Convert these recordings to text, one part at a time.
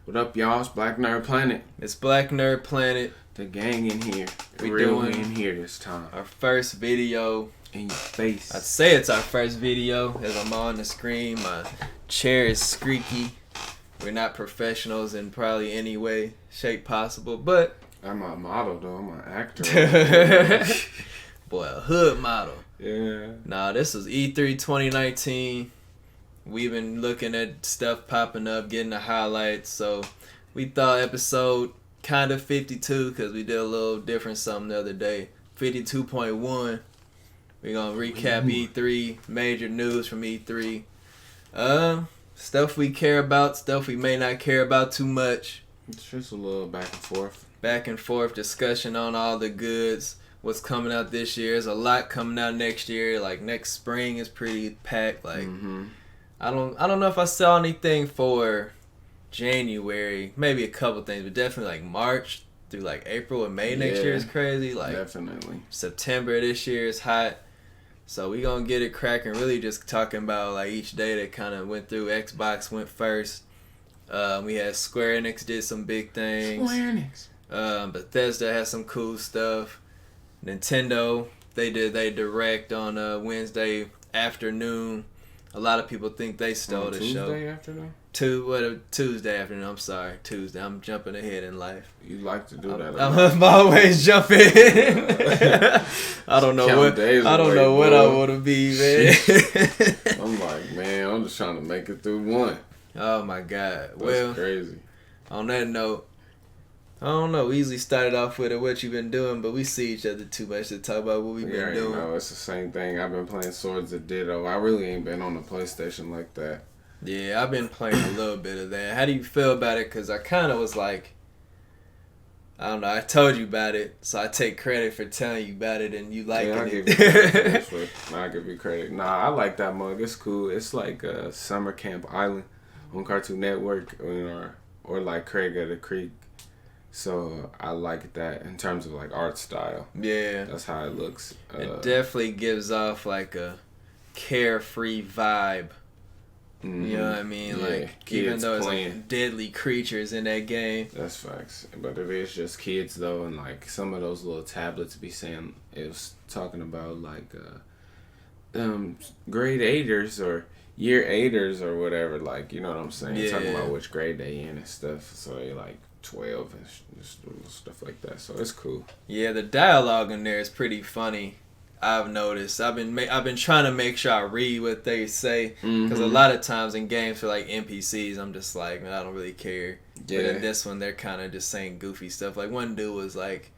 What up, y'all? It's Black Nerd Planet. It's Black Nerd Planet. The gang in here. We Real doing in here this time. Our first video. In your face. I'd say it's our first video as I'm on the screen. My chair is squeaky. We're not professionals in probably any way, shape possible, but... I'm a model, though. I'm an actor. Boy, a hood model. Yeah. Nah, this was E3 2019. We've been looking at stuff popping up, getting the highlights. So we thought episode kind of 52, because we did a little different something the other day. 52.1. We're going to recap E3, major news from E3. Stuff we care about, stuff we may not care about too much. It's just a little back and forth. Back and forth discussion on all the goods. What's coming out this year. There's a lot coming out next year. Like next spring is pretty packed. Like I don't know if I saw anything for January. Maybe a couple things, but definitely like March through like April and May next year is crazy. Like definitely. September this year is hot. So we gonna get it cracking. Really just talking about like each day that kind of went through. Xbox went first. We had Square Enix did some big things. Square Enix. Bethesda had some cool stuff. Nintendo, they did they direct on Wednesday afternoon. A lot of people think they stole the show. Tuesday afternoon? Tuesday afternoon. I'm sorry, Tuesday. I'm jumping ahead in life. You like to do that. I'm always jumping. I don't know what I want to be, man. I'm like, man, I'm just trying to make it through one. Oh my God. That's crazy. On that note, I don't know. We usually started off with what you've been doing, but we see each other too much to talk about what we've been doing. No, it's the same thing. I've been playing Swords of Ditto. I really ain't been on the PlayStation like that. Yeah, I've been playing a little bit of that. How do you feel about it? Because I kind of was like, I don't know. I told you about it, so I take credit for telling you about it, and you liking I'll it. give you credit. I'll give you credit. Nah, I like that mug. It's cool. It's like Summer Camp Island on Cartoon Network, or like Craig of the Creek. So I like that in terms of like art style. Yeah, that's how it looks. It definitely gives off like a carefree vibe. You know what I mean? Yeah, like even though it's like deadly creatures in that game. That's facts. But it is just kids though, and like some of those little tablets be saying it was talking about like grade 8ers or year 8ers or whatever. Like you know what I'm saying? Yeah. Talking about which grade they in and stuff. So they like 12 and stuff like that. So it's cool. Yeah, the dialogue in there is pretty funny. I've noticed. I've been trying to make sure I read what they say, because a lot of times in games for like NPCs, I'm just like, man, I don't really care. Yeah. But in this one, they're kind of just saying goofy stuff. Like one dude was like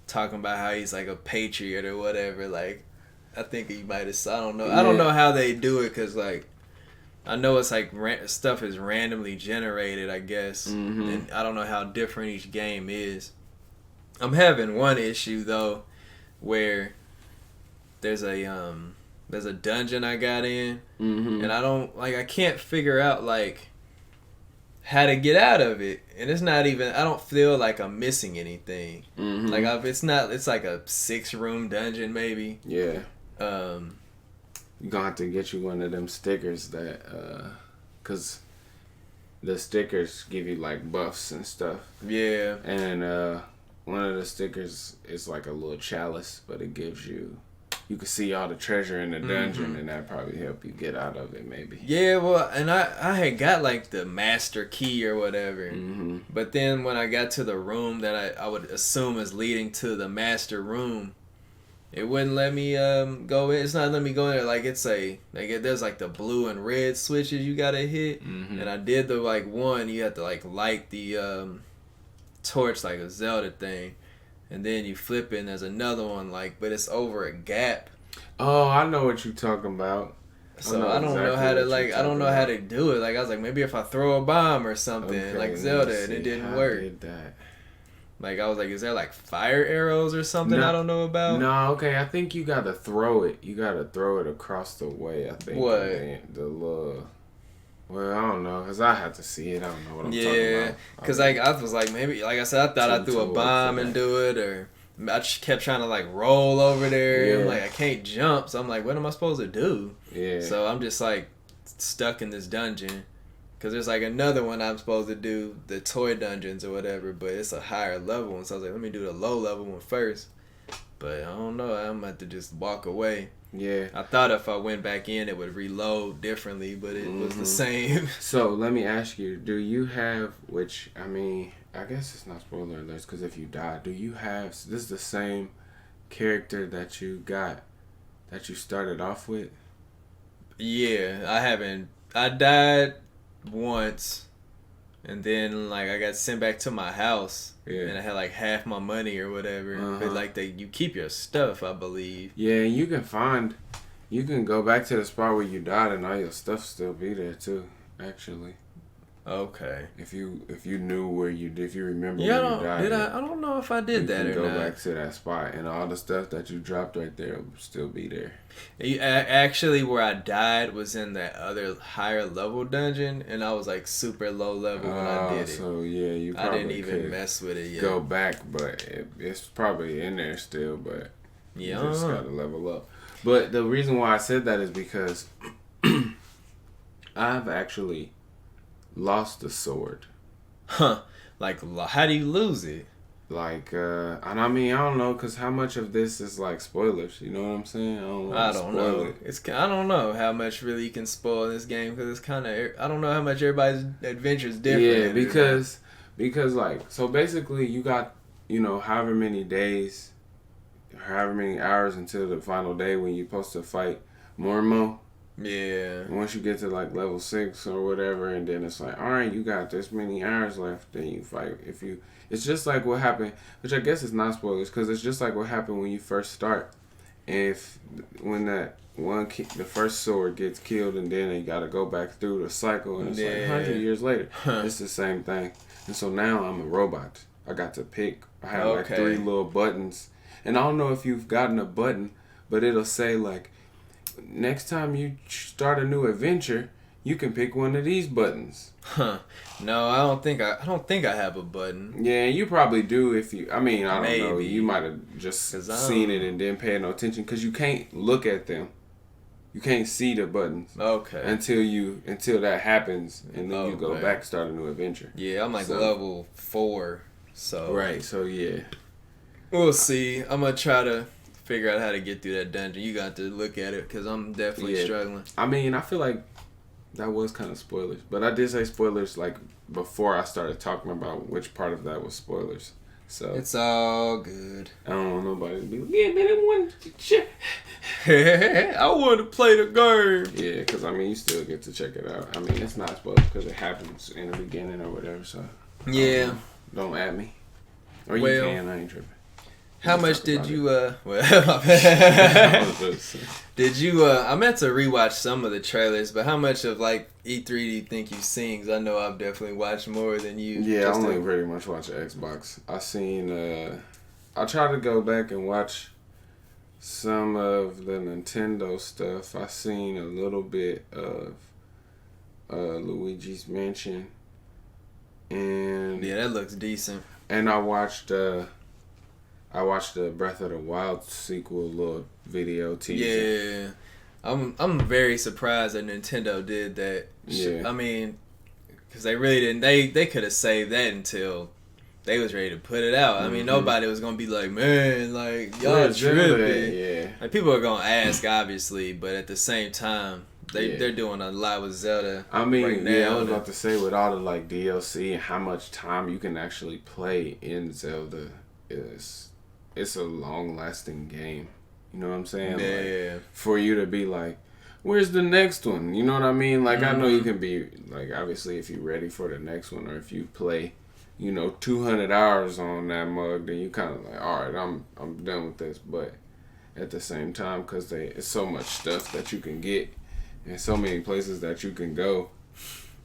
talking about how he's like a patriot or whatever. Like I think he might have. I don't know. Yeah. I don't know how they do it, because like I know it's like stuff is randomly generated, I guess, and I don't know how different each game is. I'm having one issue though, where there's a dungeon I got in, and I can't figure out like how to get out of it, and it's not even, I don't feel like I'm missing anything. Like it's like a 6-room dungeon maybe. Yeah. You're gonna have to get you one of them stickers that, cause the stickers give you like buffs and stuff. Yeah. And one of the stickers is like a little chalice, but it gives you can see all the treasure in the dungeon, and that probably help you get out of it maybe. Yeah, well, and I had got like the master key or whatever, but then when I got to the room that I would assume is leading to the master room, it wouldn't let me go in. It's not letting me go in there. Like there's like the blue and red switches you gotta hit, and I did the like one. You have to like light the torch like a Zelda thing. And then you flip it and there's another one, like, but it's over a gap. Oh, I know what you're talking about. So I don't know how to, like, I don't know how to do it. Like, I was like, maybe if I throw a bomb or something, like Zelda, and it didn't work. Did that. Like, I was like, is there, like, fire arrows or something I don't know about? No, okay, I think you gotta throw it. You gotta throw it across the way, I think. What? The little... Well, I don't know, because I have to see it. I don't know what I'm talking about. Yeah, because like, I was like, maybe, like I said, I thought I threw a bomb and do it, or I just kept trying to, like, roll over there. Yeah. I'm like, I can't jump, so I'm like, what am I supposed to do? Yeah. So I'm just, like, stuck in this dungeon, Because there's like another one I'm supposed to do, the toy dungeons or whatever, but it's a higher level one. So I was like, let me do the low level one first. But I don't know. I'm about to just walk away. Yeah. I thought if I went back in, it would reload differently, but it was the same. So let me ask you, do you have, which, I mean, I guess it's not spoiler alerts, because if you die, do you have, this is the same character that you got, that you started off with? Yeah, I haven't. I died once, and then like I got sent back to my house, and I had like half my money or whatever. But like you keep your stuff, I believe. Yeah, and you can go back to the spot where you died, and all your stuff still be there too. Actually. Okay. If you knew where if you remember yeah, where you died. I don't know if I did that or not. You can go back to that spot, and all the stuff that you dropped right there will still be there. Actually, where I died was in that other higher level dungeon, and I was like super low level when I did it. So yeah, you probably I didn't even mess with it yet. Go back, but it's probably in there still, but you just gotta level up. But the reason why I said that is because I've actually lost the sword. Huh. Like, how do you lose it? Like, and I mean, I don't know, because how much of this is like spoilers? You know what I'm saying? I don't know. I don't know how much really you can spoil in this game, because it's kind of, I don't know how much everybody's adventure is different. Yeah, because like, so basically you got, however many days, however many hours until the final day when you're supposed to fight Mormo. Yeah. And once you get to like level 6 or whatever, and then it's like, all right, you got this many hours left, then you fight. It's just like what happened, which I guess is not spoilers, because it's just like what happened when you first start. When that the first sword gets killed, and then they got to go back through the cycle, and it's like 100 years later. It's the same thing. And so now I'm a robot. I got to pick. I have like 3 little buttons, and I don't know if you've gotten a button, but it'll say like, next time you start a new adventure, you can pick one of these buttons. Huh. No, I don't think I have a button. Yeah, you probably do I don't know. Maybe. You might have just seen it and didn't pay no attention, because you can't look at them. You can't see the buttons. Okay. Until that happens, and then you go back, start a new adventure. Yeah, I'm like level 4, so. Right, so yeah. We'll see. I'm going to try to figure out how to get through that dungeon. You got to look at it, because I'm definitely struggling. I mean, I feel like that was kind of spoilers, but I did say spoilers like before I started talking about which part of that was spoilers. So it's all good. I don't want nobody to be like, yeah, man, I want to play the game. Yeah, because I mean, you still get to check it out. I mean, it's not spoilers because it happens in the beginning or whatever. So yeah, don't at me, or you can. I ain't tripping. How much did you, did you, I meant to rewatch some of the trailers, but how much of, like, E3 do you think you've seen? Because I know I've definitely watched more than you. Yeah, I only pretty much watch Xbox. I tried to go back and watch some of the Nintendo stuff. I seen a little bit of Luigi's Mansion. And yeah, that looks decent. And I watched the Breath of the Wild sequel little video teaser. Yeah, I'm very surprised that Nintendo did that. Yeah, I mean, because they really didn't. They could have saved that until they was ready to put it out. I mean, nobody was gonna be like, man, like y'all tripping. Yeah, like people are gonna ask, obviously, but at the same time, they're doing a lot with Zelda. I mean, right now, I was about to say, with all the like DLC and how much time you can actually play in Zelda, it's a long-lasting game. You know what I'm saying? Yeah. Like, for you to be like, where's the next one? You know what I mean? Like, I know you can be, like, obviously, if you're ready for the next one, or if you play, 200 hours on that mug, then you kind of like, all right, I'm done with this. But at the same time, because it's so much stuff that you can get, and so many places that you can go.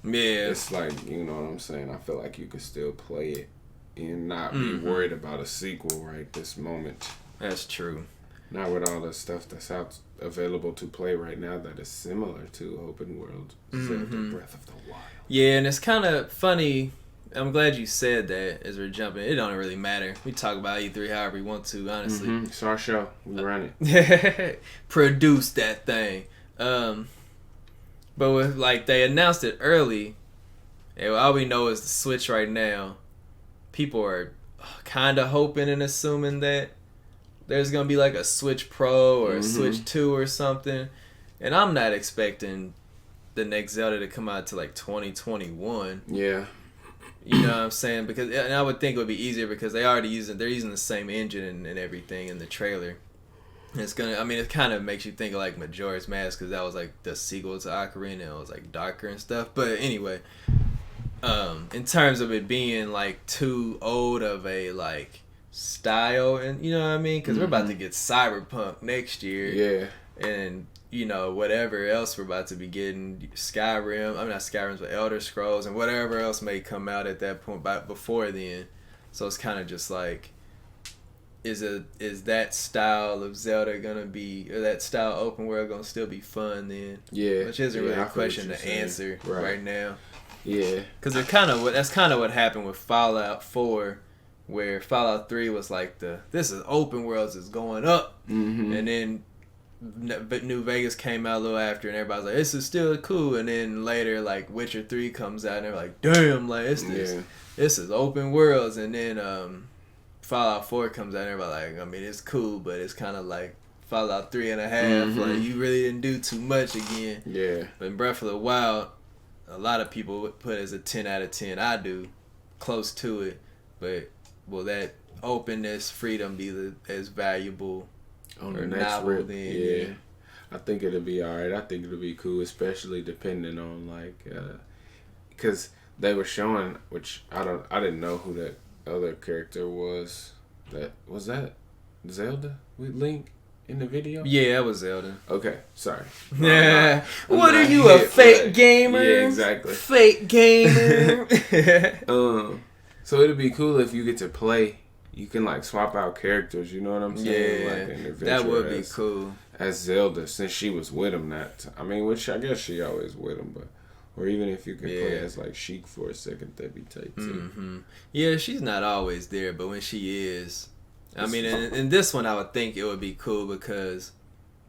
Yeah. It's like, you know what I'm saying? I feel like you could still play it and not be worried about a sequel right this moment. That's true. Not with all the stuff that's out available to play right now that is similar to open world Zelda Breath of the Wild. Yeah, and it's kind of funny. I'm glad you said that as we're jumping. It don't really matter. We talk about E3 however we want to, honestly. It's our show. We run it. Produce that thing. But with, like, they announced it early, And all we know is the Switch right now. People are kind of hoping and assuming that there's gonna be like a Switch Pro or a Switch 2 or something. And I'm not expecting the next Zelda to come out to like 2021. Yeah. You know what I'm saying? Because, and I would think it would be easier because they're using the same engine and everything in the trailer. And it's gonna, I mean, it kind of makes you think of like Majora's Mask because that was like the sequel to Ocarina and it was like darker and stuff. But anyway, in terms of it being like too old of a like style, and you know what I mean? Because we're about to get Cyberpunk next year. Yeah. And you know, whatever else we're about to be getting, Skyrim, I'm not Skyrim, but Elder Scrolls and whatever else may come out at that point before then. So it's kind of just like, is that style of Zelda gonna be, or that style open world gonna still be fun then? Yeah. Which isn't really a question to answer right now. Yeah. Because that's kind of what happened with Fallout 4, where Fallout 3 was like this is open worlds is going up, and then New Vegas came out a little after, and everybody's like, this is still cool. And then later, like Witcher 3 comes out, and they're like, damn, like this is open worlds. And then Fallout 4 comes out, and everybody's like, I mean, it's cool, but it's kind of like Fallout 3.5. Like you really didn't do too much again. Yeah. But in Breath of the Wild, a lot of people would put it as a 10 out of 10. I do, close to it. But will that openness, freedom be as valuable on or the next novel rip? then? Yeah. I think it'll be alright. I think it'll be cool, especially depending on like, because they were showing, which I didn't know who that other character was. That Zelda with Link in the video? Yeah, that was Zelda. Okay, sorry. Yeah. What are you, a fake gamer? Yeah, exactly. Fake gamer. So it'd be cool if you get to play. You can like swap out characters. You know what I'm saying? Yeah, like an adventure that would be cool. As Zelda, since she was with him which I guess she always with him, but or even if you could play as like Sheik for a second, that'd be tight too. Yeah, she's not always there, but when she is, I mean, in this one, I would think it would be cool because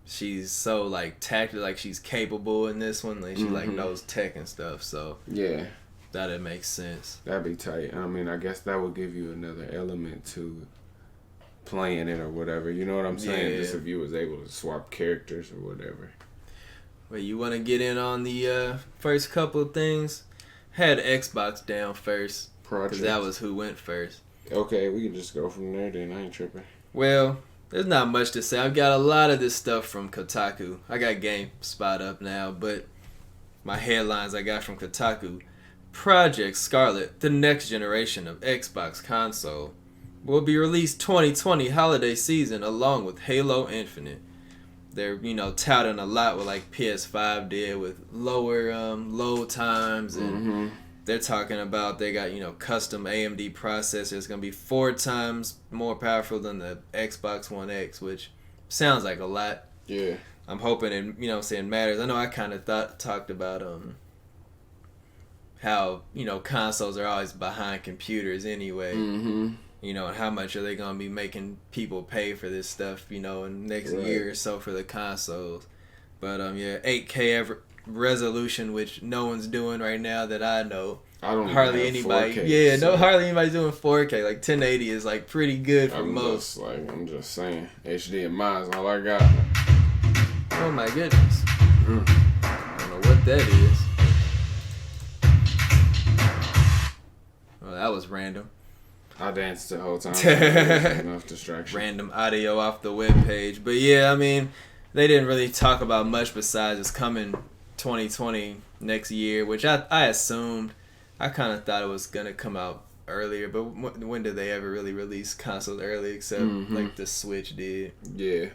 she's so like tactical, like she's capable in this one, like she like knows tech and stuff. So yeah, that'd make sense. That'd be tight. I mean, I guess that would give you another element to playing it or whatever. You know what I'm saying? Just if you was able to swap characters or whatever. Well, you want to get in on the first couple of things? Had Xbox down first because that was who went first. Okay, we can just go from there then. I ain't tripping. Well, there's not much to say. I've got a lot of this stuff from Kotaku. I got GameSpot up now, but my headlines I got from Kotaku. Project Scarlet, the next generation of Xbox console, will be released 2020 holiday season along with Halo Infinite. They're, touting a lot what like PS5 did with lower load times, and they're talking about they got, custom AMD processors going to be 4 times more powerful than the Xbox One X, which sounds like a lot. Yeah. I'm hoping it, matters. I know I kind of talked about how, consoles are always behind computers anyway. And how much are they going to be making people pay for this stuff, in the next year or so for the consoles. But, 8K resolution, which no one's doing right now that I know. I don't hardly anybody. 4K, hardly anybody's doing 4K. Like 1080 is like pretty good for most. I'm just saying, HDMI is all I got. Oh my goodness. I don't know what that is. Well, that was random. I danced the whole time. Enough distraction. Random audio off the webpage. But yeah, I mean, they didn't really talk about much besides it's coming 2020 next year, which I assumed. I kind of thought it was going to come out earlier, but when did they ever really release consoles early except like the Switch did? Yeah.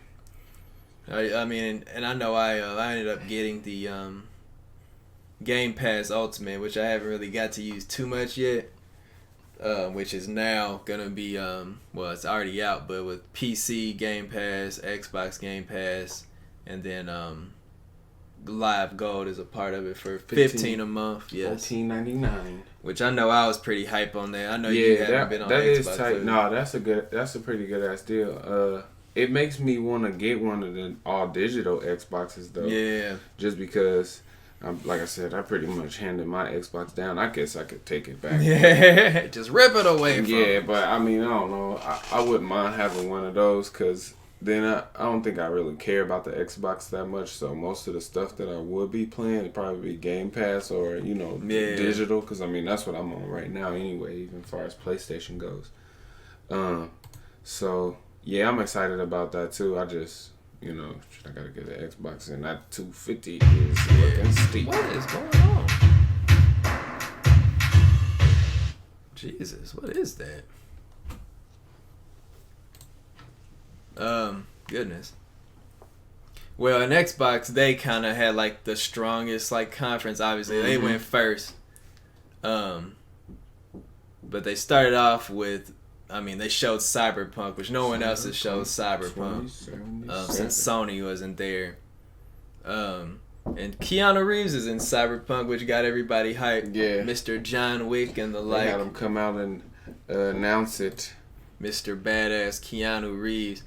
I mean, and I know I ended up getting the Game Pass Ultimate, which I haven't really got to use too much yet. Which is now gonna be it's already out, but with PC Game Pass, Xbox Game Pass, and then Live Gold is a part of it for $15 a month. Yes, $14.99. Which I know I was pretty hype on that. I know you haven't been on that Xbox. Is tight. No, that's a pretty good ass deal. It makes me want to get one of the all digital Xboxes though. Yeah. Just because like I said, I pretty much handed my Xbox down. I guess I could take it back. Yeah, just rip it away from Yeah, but I mean, I don't know. I wouldn't mind having one of those because then I don't think I really care about the Xbox that much. So most of the stuff that I would be playing would probably be Game Pass or, digital. Because, I mean, that's what I'm on right now anyway, even as far as PlayStation goes. So, yeah, I'm excited about that too. I just... I gotta get an Xbox, and that $250 is looking steep. What is going on? Jesus, what is that? Goodness. Well, in Xbox, they kind of had like the strongest like conference. Obviously, they went first. But they started off with. I mean, they showed Cyberpunk, which no one else has showed Cyberpunk since Sony wasn't there. And Keanu Reeves is in Cyberpunk, which got everybody hyped. Yeah. Mr. John Wick and the like. They had him come out and announce it. Mr. Badass Keanu Reeves.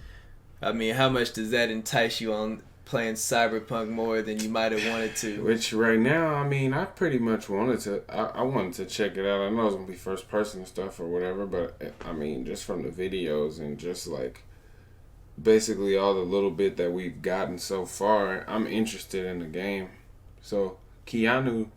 I mean, how much does that entice you on playing Cyberpunk more than you might have wanted to? Which right now, I mean, I pretty much wanted to. I wanted to check it out. I know it's gonna be first person stuff or whatever, but I mean, just from the videos and just like basically all the little bit that we've gotten so far, I'm interested in the game. So Keanu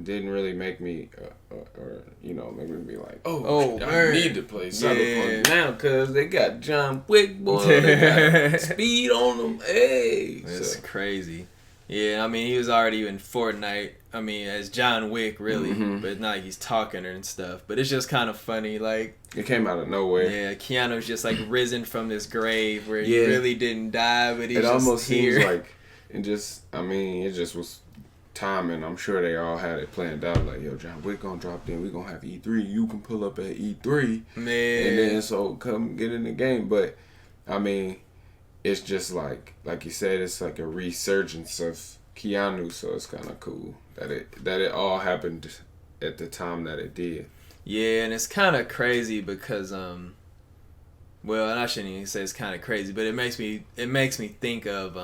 didn't really make me, make me be like, I need to play Cyberpunk now because they got John Wick, boy. They got speed on them. Hey, that's crazy. Yeah, I mean, he was already in Fortnite. I mean, as John Wick, really, but it's not like he's talking and stuff. But it's just kind of funny, like it came out of nowhere. Yeah, Keanu's just like risen from this grave where he really didn't die, but he's just almost here. Seems like it just was timing. I'm sure they all had it planned out. Like, yo, John Wick gonna drop, then we gonna have E3. You can pull up at E3, man, and then so come get in the game. But I mean, it's just like you said, it's like a resurgence of Keanu. So it's kind of cool that it all happened at the time that it did. Yeah, and it's kind of crazy because well, and I shouldn't even say it's kind of crazy, but it makes me think of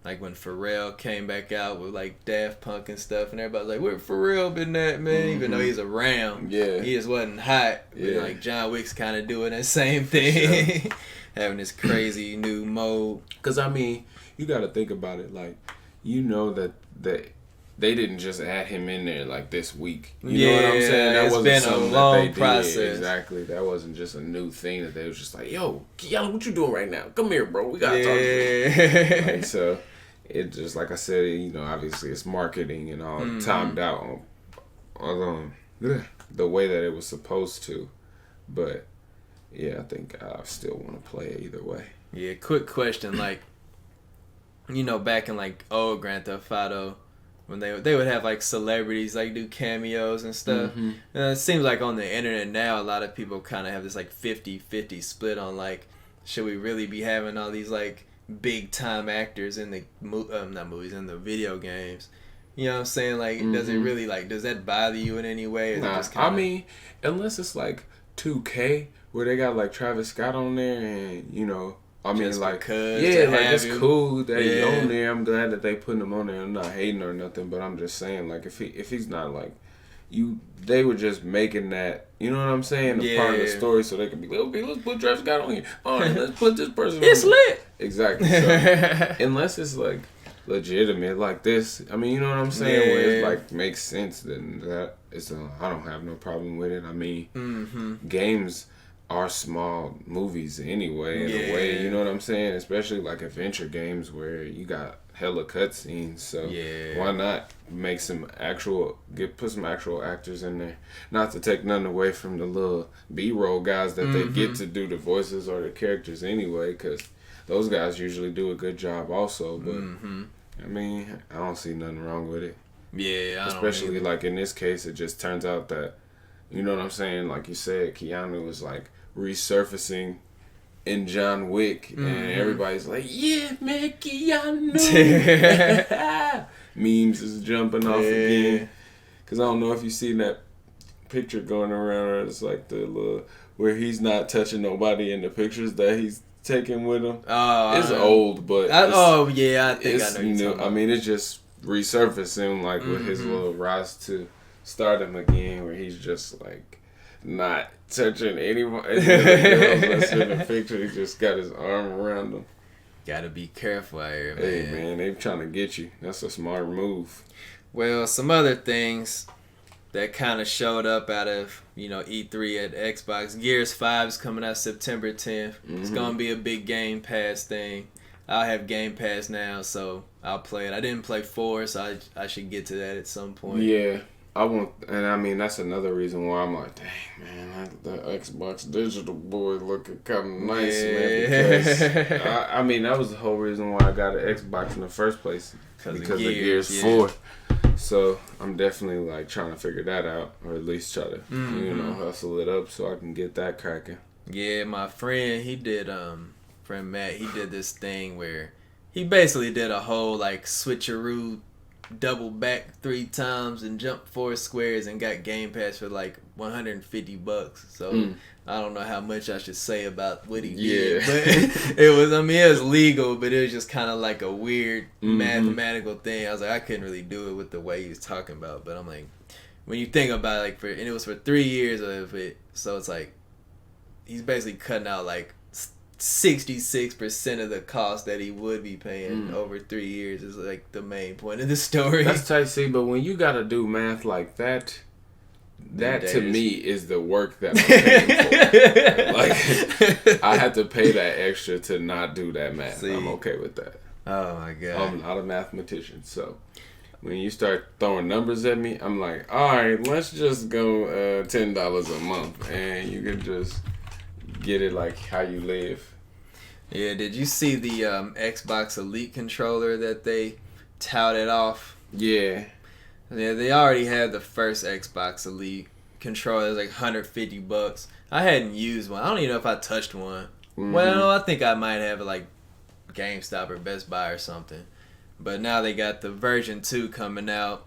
like when Pharrell came back out with like Daft Punk and stuff, and everybody's like, "Where Pharrell been at, man?" Even though he's around, he just wasn't hot. But like John Wick's kind of doing that same thing, having this crazy new mode. Cause I mean, you got to think about it, like that they didn't just add him in there like this week. You know what I'm saying? That wasn't been something a long that they process. Did. Exactly. That wasn't just a new thing that they was just like, "Yo, Keanu, what you doing right now? Come here, bro. We gotta talk to you." Like, so it just, like I said, obviously it's marketing and all timed out on the way that it was supposed to. But yeah, I think I still want to play it either way. Yeah. Quick question, like, back in like old Grand Theft Auto, when they would have like celebrities like do cameos and stuff. And it seems like on the internet now a lot of people kind of have this like 50-50 split on like, should we really be having all these like big time actors in the not movies, in the video games? You know what I'm saying? Like, does it really, like, does that bother you in any way? Or Nah, I mean, unless it's like 2K where they got like Travis Scott on there, and I mean, just like, it's cool that he's on there. I'm glad that they putting him on there. I'm not hating or nothing, but I'm just saying, like, if he's not like they were just making that, you know what I'm saying, a part of the story, so they could be like, okay, let's put Travis Scott on here. All right, let's put this person. It's on lit. Exactly. So, unless it's like legitimate like this, I mean, you know what I'm saying, where it's like makes sense, then I don't have no problem with it. I mean, games are small movies anyway, in a way, you know what I'm saying? Especially like adventure games where you got hella cutscenes, so why not make put some actual actors in there? Not to take nothing away from the little B-roll guys that they get to do the voices or the characters anyway, because those guys usually do a good job also, but I mean, I don't see nothing wrong with it. Yeah, especially like in this case, it just turns out that, you know what I'm saying, like you said, Keanu was like resurfacing in John Wick, and everybody's like, "Yeah, man, Keanu." Memes is jumping off again, because I don't know if you seen that picture going around. It's like the little where he's not touching nobody in the pictures that he's taking with him. It's old, but I think I know. I mean, it's just resurface him like with his little rise to stardom again, where he's just like not touching anyone. That's in the picture. He just got his arm around them. Gotta be careful out here, man. Hey man, they trying to get you. That's a smart move. Well, some other things that kind of showed up out of E3 at Xbox. Gears 5 is coming out September 10th. It's gonna be a big Game Pass thing. I have Game Pass now, so I'll play it. I didn't play 4, so I should get to that at some point. Yeah, I want, and I mean that's another reason why I'm like, dang man, the Xbox Digital boy looking kind of nice, man. Because I mean that was the whole reason why I got an Xbox in the first place because of Gears 4. So I'm definitely like trying to figure that out, or at least try to hustle it up so I can get that cracking. Yeah, my friend, friend Matt, he did this thing where he basically did a whole like switcheroo, double back 3 times and jumped 4 squares and got Game Pass for like $150. So I don't know how much I should say about what he did, but it was legal, but it was just kind of like a weird mathematical thing. I was like, I couldn't really do it with the way he was talking about, but I'm like, when you think about it, and it was for 3 years of it, so it's like he's basically cutting out like 66% of the cost that he would be paying over 3 years is like the main point of the story. That's tight, see, but when you gotta do math like that to me is the work that I'm paying for. Like, I had to pay that extra to not do that math. See? I'm okay with that. Oh my god. I'm not a mathematician, so when you start throwing numbers at me, I'm like, all right, let's just go $10 a month, and you can just get it like how you live. Yeah, did you see the Xbox Elite controller that they touted off? Yeah, they already had the first Xbox Elite controller. It was like $150. I hadn't used one. I don't even know if I touched one. Well, I think I might have it like GameStop or Best Buy or something. But now they got the version 2 coming out.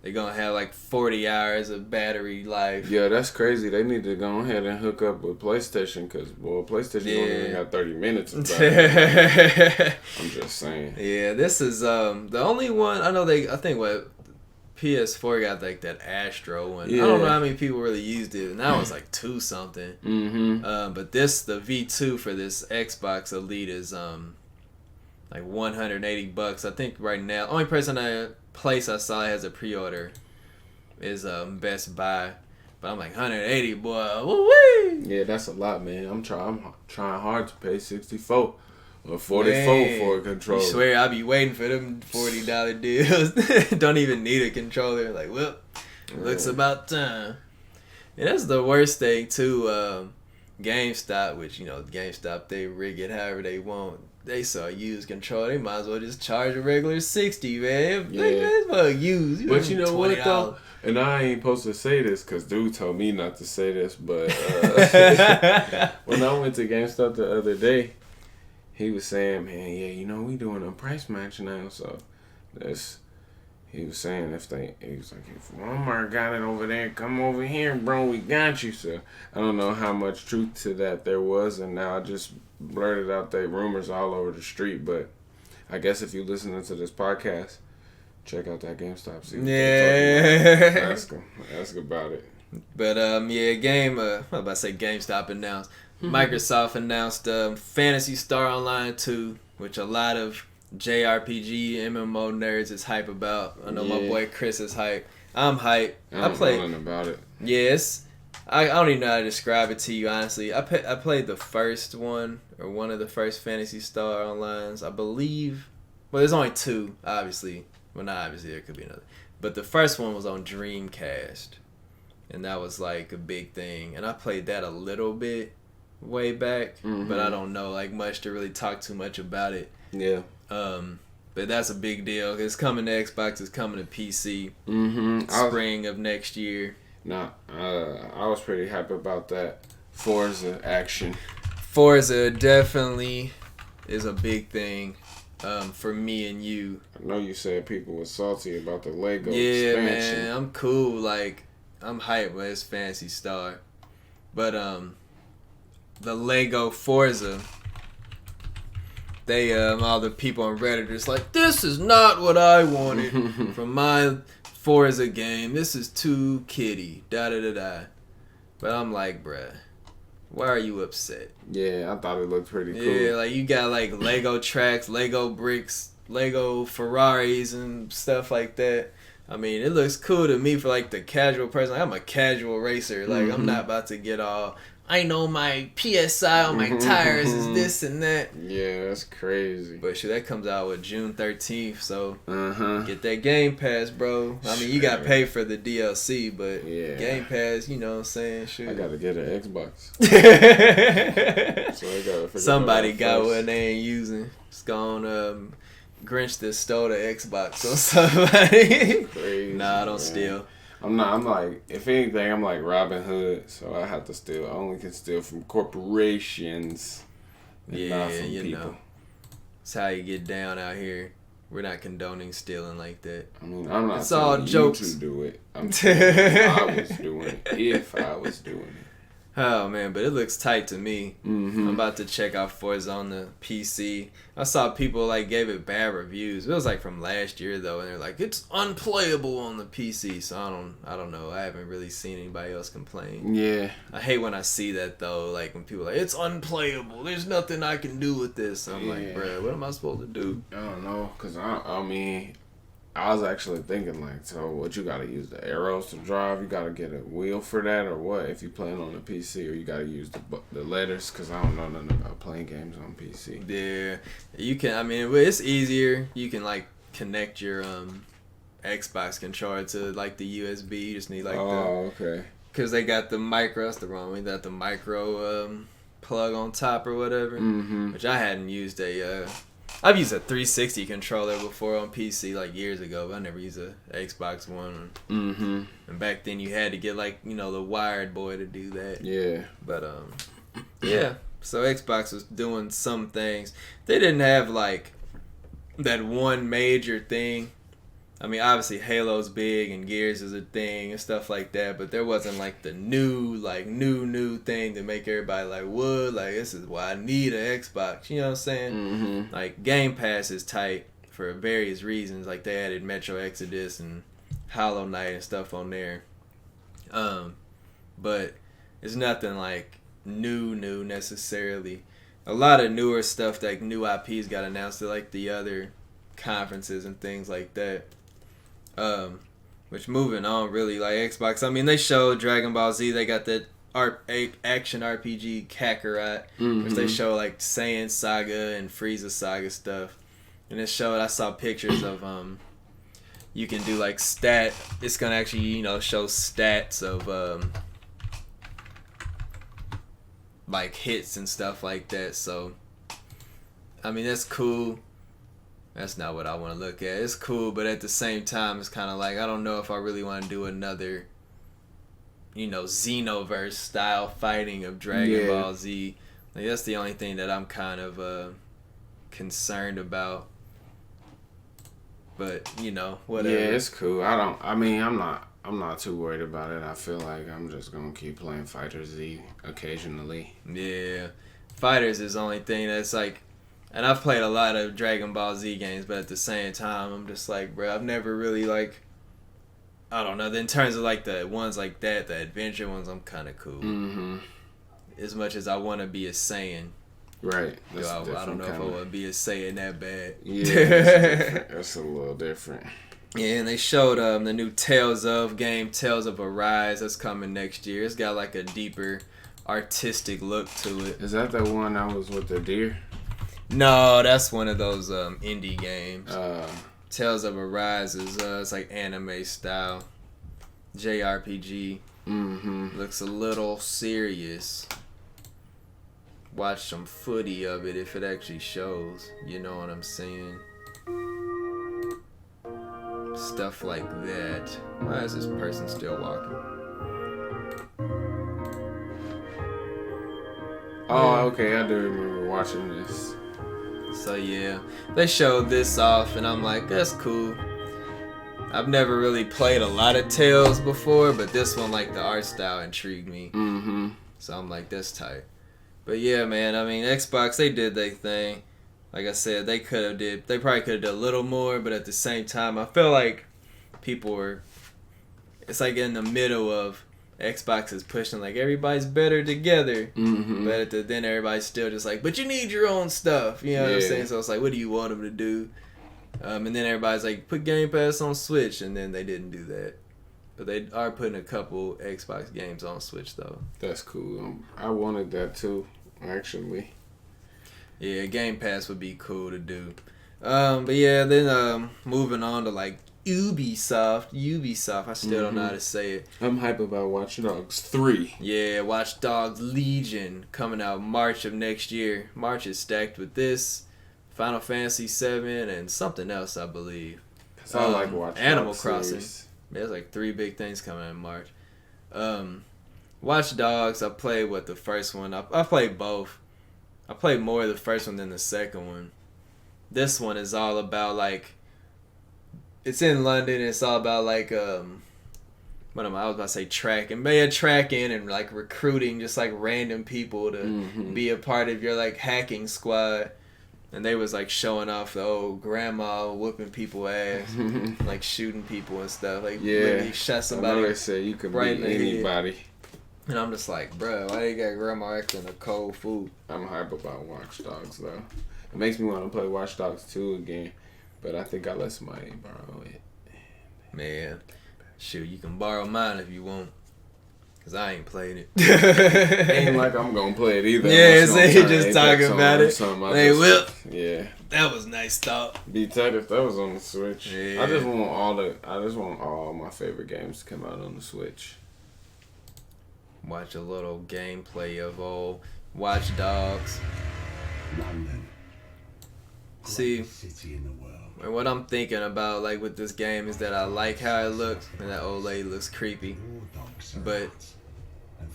They're going to have like 40 hours of battery life. Yeah, that's crazy. They need to go ahead and hook up with PlayStation because, PlayStation only got 30 minutes of battery. I'm just saying. Yeah, this is the only one. I think PS4 got like that Astro one. Yeah. I don't know how many people really used it. And that was like 2 something. But the V2 for this Xbox Elite is like $180. I think right now, only place I saw has a pre-order is Best Buy, but I'm like 180, boy. Woo-wee! Yeah, that's a lot, man. I'm trying hard to pay $64 or $44 for a controller. I swear I be waiting for them $40 deals. Don't even need a controller. Like, well, looks about time. And that's the worst thing too. GameStop, which GameStop, they rig it however they want. They saw a used controller. They might as well just charge a regular $60, man. They might as well use. But you know what though? And I ain't supposed to say this because dude told me not to say this. But when I went to GameStop the other day, he was saying, "Man, yeah, we doing a price match now." So he was saying he was like, if Walmart got it over there, come over here, bro. We got you. So I don't know how much truth to that there was, and now I just blurted out the rumors all over the street. But I guess if you're listening to this podcast, check out that GameStop. See what they're talking about. Ask about it. But I'm about to say GameStop announced. Microsoft announced Fantasy Star Online 2, which a lot of JRPG MMO nerds is hype about. I know my boy Chris is hype. I'm hype. I don't know nothing about it. Yes. I don't even know how to describe it to you, honestly. I played the first one, or one of the first Fantasy Star Onlines, I believe. Well, there's only 2, obviously. Well, not obviously, there could be another. But the first one was on Dreamcast. And that was like a big thing. And I played that a little bit way back. But I don't know like much to really talk too much about it. Yeah. But that's a big deal. It's coming to Xbox. It's coming to PC. Spring of next year. I was pretty happy about that. Forza action. Forza definitely is a big thing for me and you. I know you said people were salty about the Lego expansion. Man, I'm cool. Like, I'm hyped with this Fantasy Star. But the Lego Forza they all the people on Reddit are just like, this is not what I wanted from my Forza game. This is too kiddie. Da da da da. But I'm like, bruh, why are you upset? Yeah, I thought it looked pretty cool. Yeah, like you got like Lego tracks, Lego bricks, Lego Ferraris and stuff like that. I mean, it looks cool to me for like the casual person. I'm a casual racer. Like I'm not about to get all, I know my PSI on my tires is this and that. Yeah, that's crazy. But shit, that comes out with June 13th, so get that Game Pass, bro. I mean, you got to pay for the DLC, but Game Pass, you know what I'm saying? Shit. I got to get an Xbox. So I gotta figure somebody got one they ain't using. It's gone, Grinch that stole the Xbox on somebody. Crazy, nah, I don't steal. I'm like, if anything, I'm like Robin Hood, so I have to steal. I only can steal from corporations, and not from people. Know. That's how you get down out here. We're not condoning stealing like that. I mean, I'm not it's all jokes. You to do it. I'm saying if I was doing it. If I was doing it. Oh man, but it looks tight to me. I'm about to check out Forza on the PC. I saw people like gave it bad reviews. It was like from last year though, and they're like it's unplayable on the PC. So I don't know. I haven't really seen anybody else complain. Yeah. I hate when I see that though. Like when people are like it's unplayable. There's nothing I can do with this. I'm like, bruh, what am I supposed to do? I don't know, cause I mean. I was actually thinking, like, so what you gotta use the arrows to drive? You gotta get a wheel for that, or what? If you playing on the PC, or you gotta use the letters? Cause I don't know nothing about playing games on PC. Yeah, you can. I mean, it's easier. You can like connect your Xbox controller to like the USB. You just need like okay. Cause they got the micro. That's the wrong way. They got the micro plug on top or whatever. Which I hadn't used I've used a 360 controller before on PC like years ago, but I never used a Xbox One. And back then you had to get like, you know, the wired boy to do that. Yeah. But yeah. So Xbox was doing some things. They didn't have like that one major thing. I mean, obviously Halo's big and Gears is a thing and stuff like that, but there wasn't like the new thing to make everybody like, what? Like, this is why I need an Xbox. You know what I'm saying? Like, Game Pass is tight for various reasons. Like, they added Metro Exodus and Hollow Knight and stuff on there. But it's nothing like new necessarily. A lot of newer stuff, like new IPs got announced at like the other conferences and things like that. Which moving on really, like Xbox, I mean they showed Dragon Ball Z, they got that action RPG Kakarot, which they show like Saiyan Saga and Frieza Saga stuff. And it showed, I saw pictures of you can do like it's gonna actually, you know, show stats of like hits and stuff like that. So I mean that's cool. That's not what I want to look at. It's cool, but at the same time, it's kind of like, I don't know if I really want to do another, you know, Xenoverse style fighting of Dragon Ball Z. Like, that's the only thing that I'm kind of concerned about. But, you know, whatever. Yeah, it's cool. I'm not too worried about it. I feel like I'm just going to keep playing Fighter Z occasionally. Yeah. Fighters is the only thing that's like, and I've played a lot of Dragon Ball Z games, but at the same time, I'm just like, bro, I've never really, like, I don't know. In terms of, like, the ones like that, the adventure ones, I'm kind of cool. As much as I want to be a Saiyan. Right. I don't know if I want to be a Saiyan that bad. Yeah, that's a little different. Yeah, and they showed the new Tales of game, Tales of Arise, that's coming next year. It's got, like, a deeper artistic look to it. Is that the one that was with the deer? No, that's one of those indie games. Tales of Arise is it's like anime style, JRPG. Looks a little serious. Watch some footy of it if it actually shows. You know what I'm saying? Stuff like that. Why is this person still walking? Oh, okay. I do remember watching this. So yeah, they showed this off and I'm like, that's cool. I've never really played a lot of Tales before, but this one, like, the art style intrigued me. So I'm like, that's tight. But yeah, man, I mean, Xbox, they did their thing. like I said, they probably could have did a little more, but at the same time, I feel like people were. It's like in the middle of Xbox is pushing like everybody's better together, but then everybody's still just like, but you need your own stuff. You know what I'm saying? So it's like, what do you want them to do? And then everybody's like, put Game Pass on Switch, and then they didn't do that. But they are putting a couple Xbox games on Switch though. That's cool. I wanted that too, actually. Yeah, Game Pass would be cool to do. But yeah, then moving on to like Ubisoft. I still don't know how to say it. I'm hype about Watch Dogs 3. Yeah, Watch Dogs Legion coming out March of next year. March is stacked with this, Final Fantasy VII, and something else, I believe. Cause I like Watch Animal Dogs Crossing. series. There's like 3 big things coming in March. Watch Dogs, I played the first one. I played both. I played more of the first one than the second one. This one is all about like, it's in London. It's all about like what am I was about to say tracking and like recruiting just like random people to be a part of your like hacking squad. And they was like showing off the old grandma whooping people ass, like shooting people and stuff. Like literally shot somebody. I know they say you can beat anybody. And I'm just like, bro, why you got grandma acting a cold food? I'm hype about Watch Dogs though. It makes me want to play Watch Dogs 2 again, but I think I let somebody borrow it. Man, shoot, you can borrow mine if you want. Cause I ain't played it. Ain't like I'm gonna play it either. Yeah, so he just talking about it. Hey, Will. Yeah. That was nice thought. Be tight if that was on the Switch. Yeah. I just want all my favorite games to come out on the Switch. Watch a little gameplay of old Watch Dogs. London. See, City in the world. and what I'm thinking about like with this game is that I like how it looks, and that old lady looks creepy. But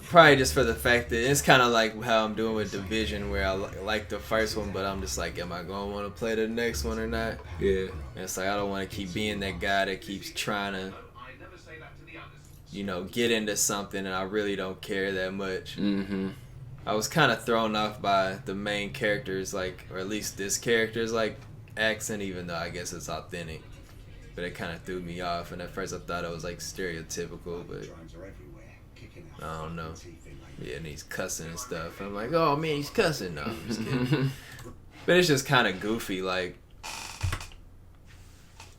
probably just for the fact that it's kind of like how I'm doing with Division, where I like the first one, but I'm just like, am I gonna want to play the next one or not? Yeah. And it's like I don't want to keep being that guy that keeps trying to, get into something, and I really don't care that much. I was kind of thrown off by the main character's like, or at least this character's like accent, even though I guess it's authentic. But it kind of threw me off, and at first I thought it was like stereotypical, but I don't know. Yeah, and he's cussing and stuff. I'm like, oh man, he's cussing. No, I'm just kidding. But it's just kind of goofy, like,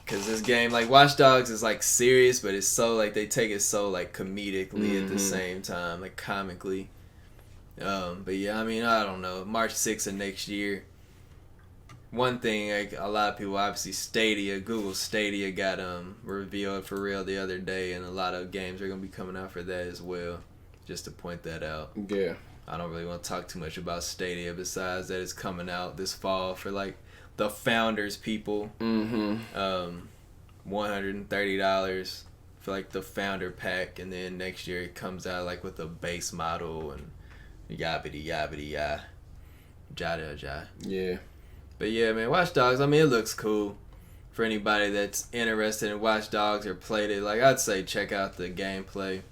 cause this game, like Watch Dogs, is like serious, but it's so like they take it so like comedically at the same time, like comically. But yeah, I mean, I don't know. March 6th of next year. One thing, like a lot of people, obviously Google Stadia got revealed for real the other day, and a lot of games are gonna be coming out for that as well. Just to point that out. Yeah. I don't really want to talk too much about Stadia besides that it's coming out this fall for like the founders people. $130 for like the founder pack, and then next year it comes out like with a base model and yabbity yabbity ya, jada ja. Yeah. But yeah, man, Watch Dogs, I mean, it looks cool. For anybody that's interested in Watch Dogs or played it, like, I'd say check out the gameplay.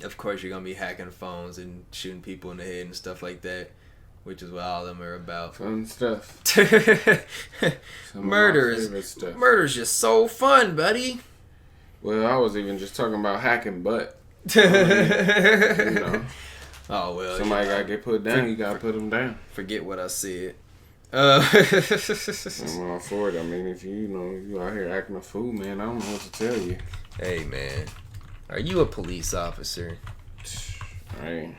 Of course, you're going to be hacking phones and shooting people in the head and stuff like that, which is what all of them are about. Fun stuff. Murder's just so fun, buddy. Well, I was even just talking about hacking butt. You know. Oh, well. Somebody got to get put down. You got to put them down. Forget what I said. I'm all for it. I mean, if you out here acting a fool, man, I don't know what to tell you. Hey, man. Are you a police officer? I'm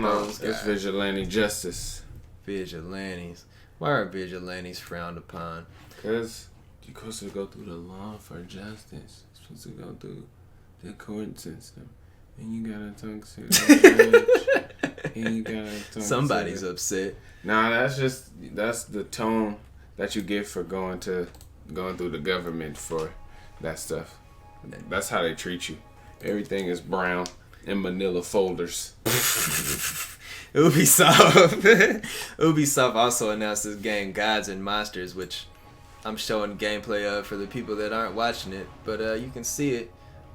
not. It's vigilante justice. Vigilantes. Why are vigilantes frowned upon? Because you're supposed to go through the law for justice. You're supposed to go through the court system. And you gotta talk to the judge. And you gotta talk Somebody's upset. Nah, that's the tone that you get for going through the government for that stuff. That's how they treat you. Everything is brown in manila folders. Ubisoft also announced this game Gods and Monsters, which I'm showing gameplay of for the people that aren't watching it, but you can see it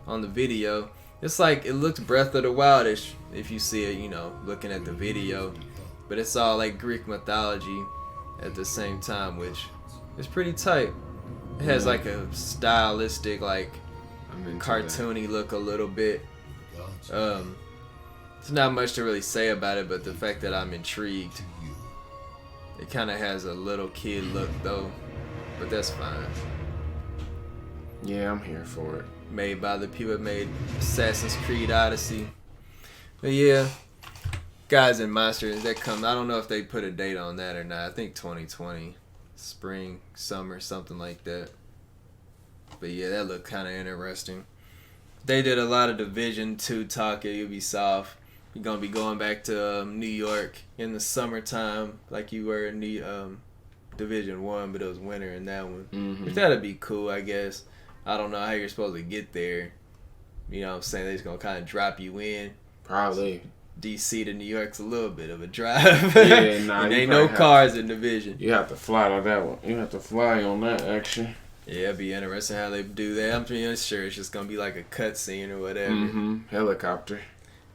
on the video. It's like, it looks Breath of the Wildish if you see it, looking at the video. but it's all like Greek mythology at the same time, which is pretty tight. It has like a stylistic, like cartoony look a little bit. There's not much to really say about it, but the fact that I'm intrigued. It kind of has a little kid look though, but that's fine. Yeah, I'm here for it. Made by the people that made Assassin's Creed Odyssey. But yeah, Gods and Monsters, that come. I don't know if they put a date on that or not. I think 2020. Spring, summer, something like that. But yeah, that looked kind of interesting. They did a lot of Division 2 talk at Ubisoft. You're going to be going back to New York in the summertime like you were in the Division 1, but it was winter in that one. Mm-hmm. Which that'd be cool, I guess. I don't know how you're supposed to get there. You know what I'm saying? They're just going to kind of drop you in. Probably. DC to New York's a little bit of a drive. Yeah, nah. And ain't no cars in Division. You have to fly to that one. You have to fly on that action. Yeah, it'd be interesting how they do that. I'm pretty sure it's just going to be like a cutscene or whatever. Mm-hmm. Helicopter.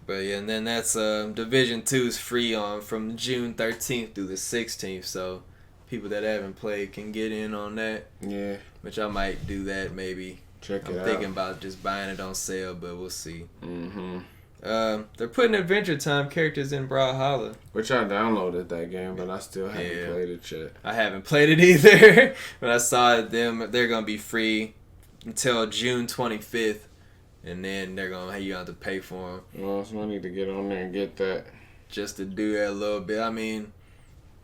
But yeah, and then that's Division 2 is free on from June 13th through the 16th. So people that haven't played can get in on that. Yeah. Which I might do that maybe. Check it out. I'm thinking about just buying it on sale, but we'll see. Mm-hmm. They're putting Adventure Time characters in Brawlhalla. Which I downloaded that game, but I still haven't played it yet. I haven't played it either. But I saw them. They're going to be free until June 25th. And then they're going to have to pay for them. Well, so I need to get on there and get that. Just to do that a little bit. I mean,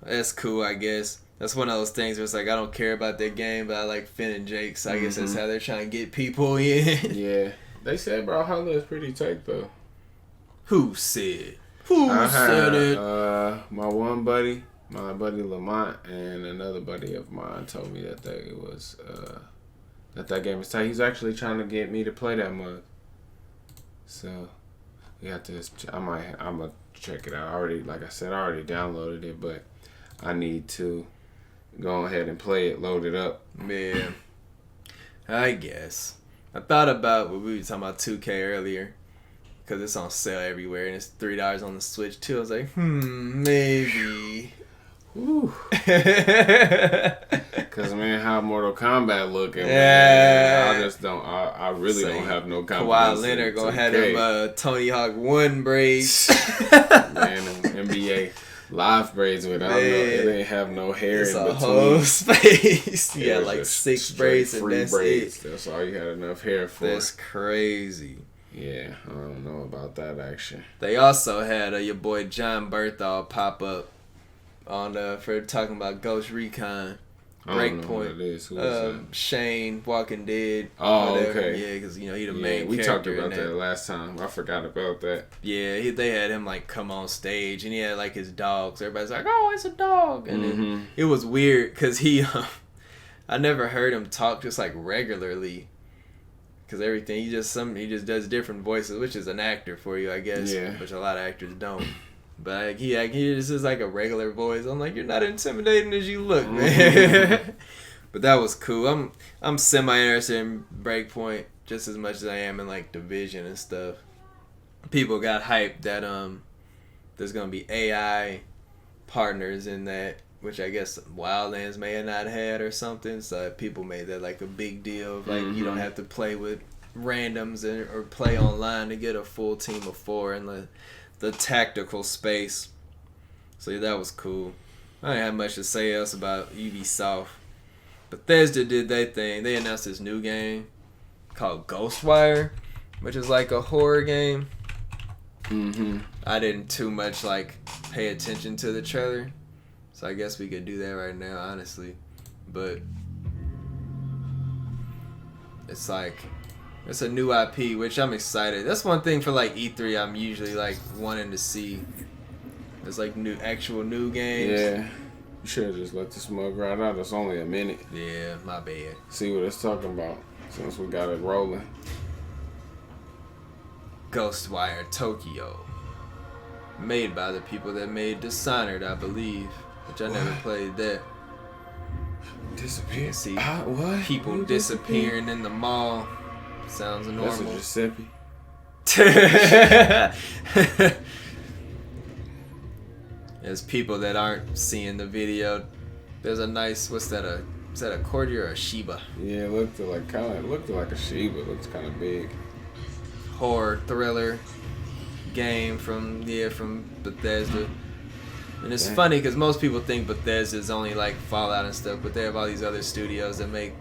that's cool, I guess. That's one of those things where it's like, I don't care about their game, but I like Finn and Jake. So I guess that's how they're trying to get people in. Yeah. They said Brawlhalla is pretty tight, though. Who said? Who said it? My one buddy, my buddy Lamont, and another buddy of mine told me that it was that game is tight. He's actually trying to get me to play that month. So we have to. I'm gonna check it out. Like I said, I already downloaded it, but I need to go ahead and play it, load it up. Yeah, I guess. I thought about what we were talking about 2K earlier. Because it's on sale everywhere and it's $3 on the Switch too. I was like, maybe. Woo. Because, man, how Mortal Kombat looking, man. I just don't, I really don't have no confidence. Kawhi Leonard going to have them Tony Hawk 1 braids. Man, them NBA live braids with, I don't know, it ain't have no hair it's in a between. Whole space. You got like 6 braids and that's braids. it. That's all you had enough hair for. That's crazy. Yeah, I don't know about that action. They also had your boy John Berthal pop up on for talking about Ghost Recon. Breakpoint. Who is that? Shane, Walking Dead. Oh, whatever. okay. Yeah, because he the main we character. talked about that last time. I forgot about that. Yeah, they had him like come on stage and he had like his dogs. Everybody's like, "Oh, it's a dog," and then it was weird because I never heard him talk just like regularly. Because everything he just does different voices, which is an actor for you, I guess. Yeah. Which a lot of actors don't. But like, he just is like a regular voice. I'm like, you're not intimidating as you look, man. But that was cool. I'm semi interested in Breakpoint just as much as I am in like Division and stuff. People got hyped that there's gonna be AI partners in that, which I guess Wildlands may have not had or something. So people made that like a big deal. Like you don't have to play with randoms or play online to get a full team of 4 in the tactical space. So yeah, that was cool. I didn't have much to say else about Ubisoft. Bethesda did their thing. They announced this new game called Ghostwire, which is like a horror game. I didn't too much like pay attention to the trailer. So I guess we could do that right now, honestly. But it's like, it's a new IP, which I'm excited. That's one thing for like E3 I'm usually like wanting to see. It's like actual new games. Yeah. You should have just let the smoke right out. It's only a minute. Yeah, my bad. See what it's talking about since we got it rolling. Ghostwire Tokyo. Made by the people that made Dishonored, I believe. Which I never played that. Disappear? See, what? people disappearing in the mall. Sounds normal. That's a Giuseppe. As people that aren't seeing the video, there's a nice, what's that, is that a Corgi or a Shiba? Yeah, it looked like a Shiba. It looks kind of big. Horror thriller game from Bethesda. And it's funny because most people think Bethesda is only like Fallout and stuff, but they have all these other studios that make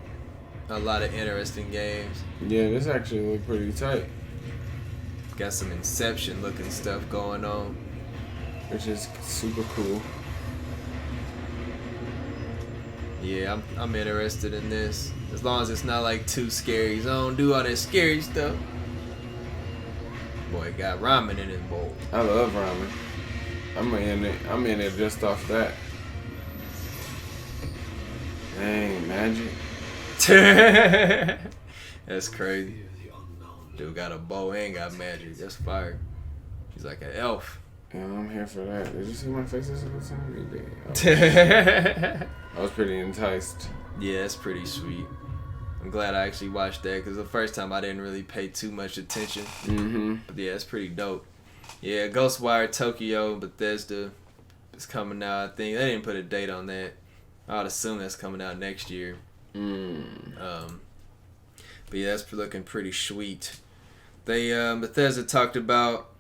a lot of interesting games. Yeah, this actually looked pretty tight. Got some Inception looking stuff going on, which is super cool. Yeah, I'm interested in this. As long as it's not like too scary. So I don't do all that scary stuff. Boy, it got ramen in his bowl. I love ramen. I'm in it just off that. Dang, magic. That's crazy. Dude got a bow and got magic. That's fire. He's like an elf. Yeah, I'm here for that. Did you see my face this whole time? You did. I was pretty enticed. Yeah, it's pretty sweet. I'm glad I actually watched that because the first time I didn't really pay too much attention. Mm-hmm. But yeah, it's pretty dope. Yeah, Ghostwire Tokyo Bethesda is coming out. I think they didn't put a date on that. I would assume that's coming out next year. But yeah, that's looking pretty sweet. They Bethesda talked about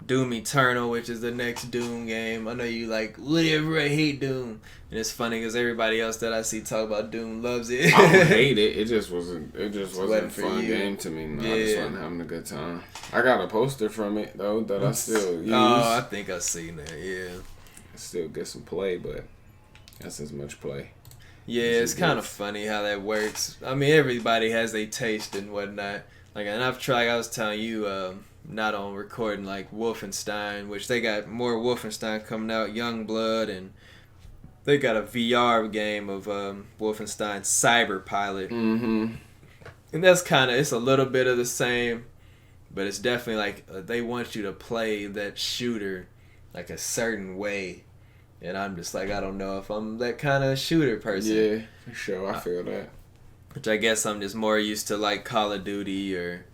Doom Eternal, which is the next Doom game. I know you like whatever. I hate Doom, and it's funny because everybody else that I see talk about Doom loves it. I don't hate it. It just wasn't a fun you. game to me. No, Yeah. I just wasn't having a good time. I got a poster from it though that I still use. Oh, I think I've seen that. Yeah. I still get some play, but that's as much play. Yeah, it's kind of funny how that works. I mean, everybody has a taste and whatnot. Like, and I've tried. I was telling you, not on recording, like Wolfenstein, which they got more Wolfenstein coming out, Youngblood, and they got a VR game of Wolfenstein Cyberpilot. Mm-hmm. And that's it's a little bit of the same, but it's definitely like they want you to play that shooter like a certain way. And I'm just like, I don't know if I'm that kind of shooter person. Yeah, for sure. I feel that. Which I guess I'm just more used to like Call of Duty or